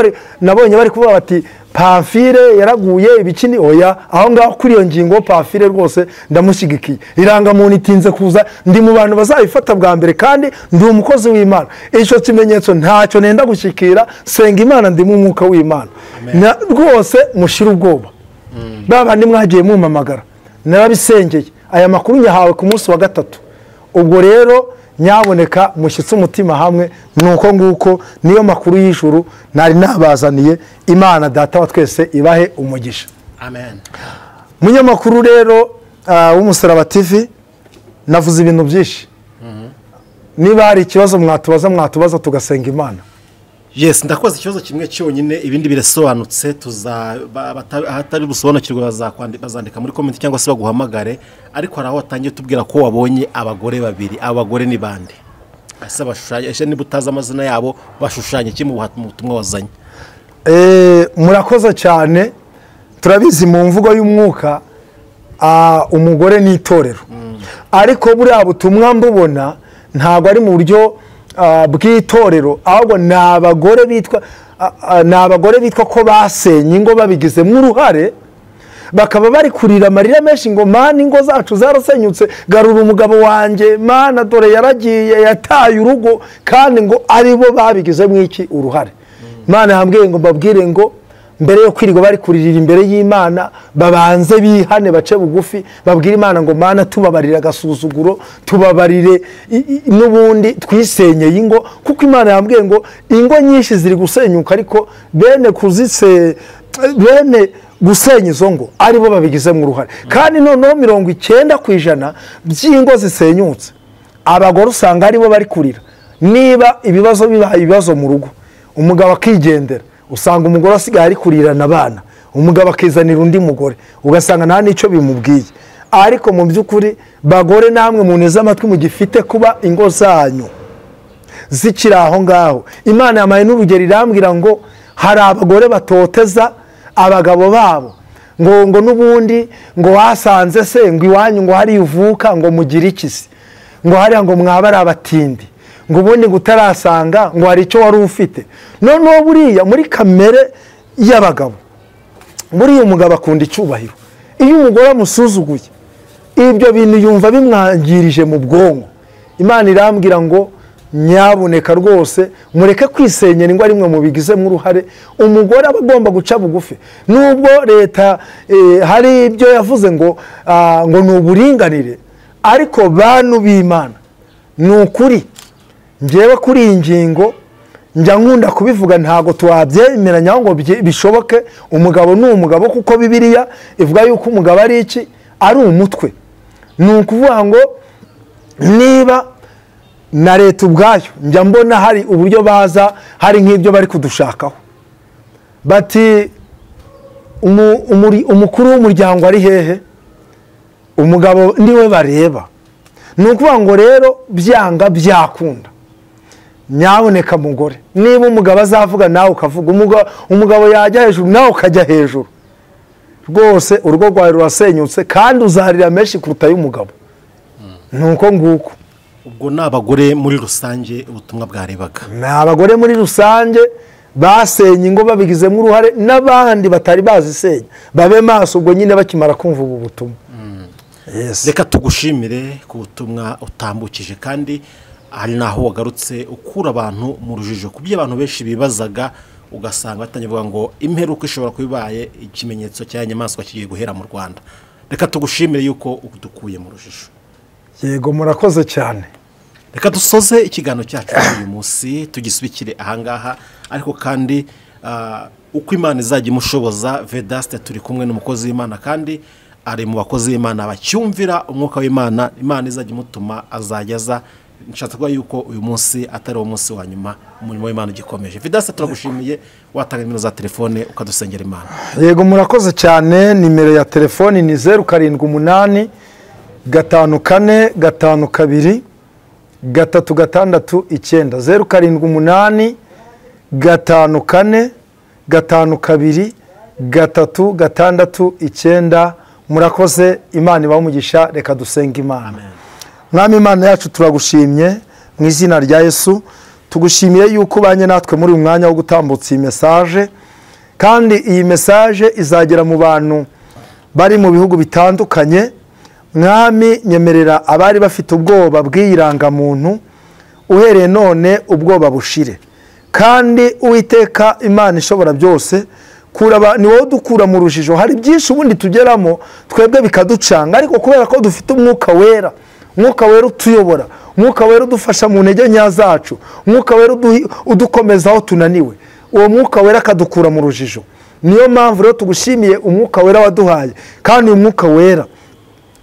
bari kuvuga bati Pamfile yaraguye ibikini. Oya, aho ngaho kuri iyo ngingo Pamfile rwose ndamushyigikiye. Irangamuntu itinze kuza, ndi mu bantu bazabifata bwa mbere, kandi ndi umukozi w'Imana. Icyo kimenyetso ntacyo nenda gushyikira, senga Imana, ndi mu mwuka w'Imana. Rwose mushira ubwoba. Babandi mwagiye mumpamagara narabisengeye, aya makuru nyahawe ku munsi wa gatatu. Ubwo rero nyaboneka mushyitse umutima hamwe, nuko nguko niyo makuru y'ijuru nari nabazaniye. Imana data wa twese ibahe umugisha. Amen. Munyamakuru rero w'Umusaraba TV, navuze ibintu byinshi. Niba hari ikibazo mwatubaza tugasenga Imana. Yes, ndakoze ikibazo kimwe cyonyine, ibindi birasobanutse. Ahatari busobanukirwa bazandika muri comment cyangwa se baguhamagare. Ariko hari aho watangiye tubwira ko wabonye abagore babiri. Abagore ni bande? Ase bashushanya, ese niba utazi amazina yabo bashushanya iki mu butumwa wazanye? Murakoze cyane. Turabizi mu mvugo y'umwuka umugore ni itorero, ariko buriya butumwa mbubona ntabwo ari mu buryo bw'itorero, ahubwo ni abagore bitwa ko basenye ingo babigizemo uruhare, bakaba bari kurira amarira menshi ngo mana ingo zacu zarasenyutse, garura umugabo wanjye, mana dore yaragiye yataye urugo, kandi ngo aribo babigizemo iki uruhare. Mana yambwiye ngo mbabwire ngo mbere yo kwirirwa bari kuririra imbere y'Imana, babanze bihane bace bugufi, babwire Imana ngo mana tubabarira agasuzuguro, tubabarire n'ubundi twisenyeye ingo, kuko Imana yambwiye ngo ingo nyinshi ziri gusenyuka, ariko bene gusenya izo ngo aribo babigizemo uruhare. Kandi noneho 90% by'ingo zisenyutse abagore usanga aribo bari kurira. Niba ibibazo bibaye ibibazo mu rugo, umugabo akigendera, usanga umugore asigaye ari kurirana abana, umugabo akizanira undi mugore, ugasanga nta n'icyo bimubwiye. Ariko mu by'ukuri bagore namwe muneze amatwi mugifite kuba ingo zanyu zikiri aho ngaho. Imana yamaye n'urugero irambwira ngo hari abagore batoteza abagabo babo, ngo n'ubundi ngo wasanze se ngo iwanyu ngo hari uvuka ngo mugire ikisi, ngo hariya ngo mwabara abatindi, ngo ubundi gutarasanga ngo hari icyo wari ufite. Noneho buriya muri kamere y'abagabo, buriya umugabo akunda icyubahiro. Iyo umugore amusuzuguye, ibyo bintu yumva bimwangirije mu bwonko. Imana irambwira ngo nyabuneka rwose mureke kwisenyera ingo ari mwe mubigizemo uruhare. Umugore aba agomba guca bugufi, nubwo leta hari ibyo yavuze ngo ni uburinganire, ariko bantu b'Imana ni ukuri njyewe kuri iyi ngingo njya nkunda kubivuga, ntago twabyemeranya ngo bishoboke. Umugabo ni umugabo, kuko Bibiliya ivuga yuko umugabo ari iki, ari umutwe. Ni ukuvuga ngo niba na leta ubwayo njya mbona hari uburyo baza, hari nk'ibyo bari kudushakaho, bati umukuru w'umuryango ari hehe, umugabo niwe bareba. Ni ukuvuga ngo rero byanga byakunda, nyaboneka mugore, niba umugabo azavuga nawe ukavuga, umugabo yajya hejuru nawe ukajya hejuru, rwose urugo rwawe rurasenyutse, kandi uzarira menshi kuruta y'umugabo. Nuko nguko. Ubwo ni abagore muri rusange ubutumwa bwarebaga. Ni abagore muri rusange basenye ingo babigizemo uruhare, n'abandi batari bazisenya babe maso ubwo nyine bakimara kumva ubu butumwa. Reka tugushimire ku butumwa utambukije, kandi hari naho wagarutse ukura abantu mu rujijo ku byo abantu benshi bibazaga ugasanga batangiye ngo imperuka ishobora kubibaye ikimenyetso cya nyamaswa kigiye guhera mu Rwanda. Reka tugushimire yuko udukuye mu rujijo. Yego murakoze cyane. Reka dusoze ikiganiro cyacu uyu munsi tugisubikire ahangaha, ariko kandi uko Imana izajya imushoboza, Vedaste turi kumwe n'umukozi w'Imana kandi ari mu bakozi b'Imana bacyumvira umwuka w'Imana. Imana izajya imutuma azajyaza. Nshatse kuba yuko uyu munsi atari uwo munsi wa nyuma, umurimo w'Imana ugikomeje. Vedaste turagushimiye, watanga nimero za telefone ukadusengera Imana. Yego murakoze cyane. Nimero ya telefone ni 078 54 52 369 078 54 52 369. Murakoze, Imana ibahe umugisha. Reka dusenga Imana. Mwami Imana yacu turagushimye mu izina rya Yesu. Tugushimiye yuko banye natwe muri uyu mwanya wo gutambutsa iyi message, kandi iyi message izagera mu bantu bari mu bihugu bitandukanye. Mwami, nyemerera abari bafite ubwoba bw'iranga muntu uhereye none ubwoba bushire, kandi Uwiteka Imana ishobora byose ni wowe dukura mu rujijo. Hari byinshi ubundi tugeramo twebwe bikaducanga, ariko kubera ko dufite umwuka wera, umwuka wera utuyobora, umwuka wera udufasha mu ntege nke zacu, umwuka wera udukomeza aho tunaniwe, uwo mwuka wera akadukura mu rujijo. Niyo mpamvu rero tugushimiye umwuka wera waduhaye, kandi uyu mwuka wera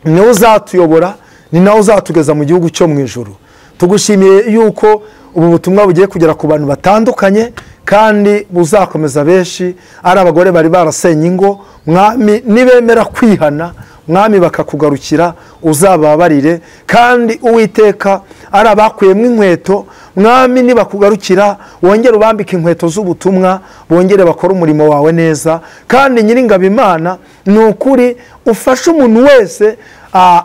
ni nawe uzatuyobora, ni nawe uzatugeza mu gihugu cyo mu ijuru. Tugushimiye yuko ubu butumwa bugiye kugera ku bantu batandukanye, kandi buzakomeza benshi. Ari abagore bari barasenye ingo, Mwami nibemera kwihana, Mwami bakakugarukira, uzababarire. Kandi Uwiteka ari abakuyemo inkweto, Mwami nibakugarukira wongere ubambike inkweto z'ubutumwa, bongere bakora umurimo wawe neza. Kandi Nyiringabo Imana, ni ukuri ufashe umuntu wese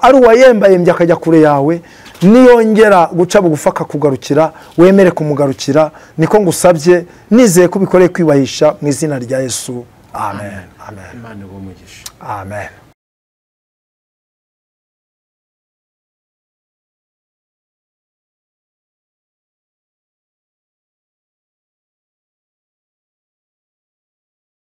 ari uwayembayembye akajya kure yawe, niyongera guca bugufa akakugarukira, wemere kumugarukira. Niko ngusabye, nizeye ko bikoreye kwibahisha mu izina rya Yesu. Amen. Amen. Imana ibahe umugisha. Amen.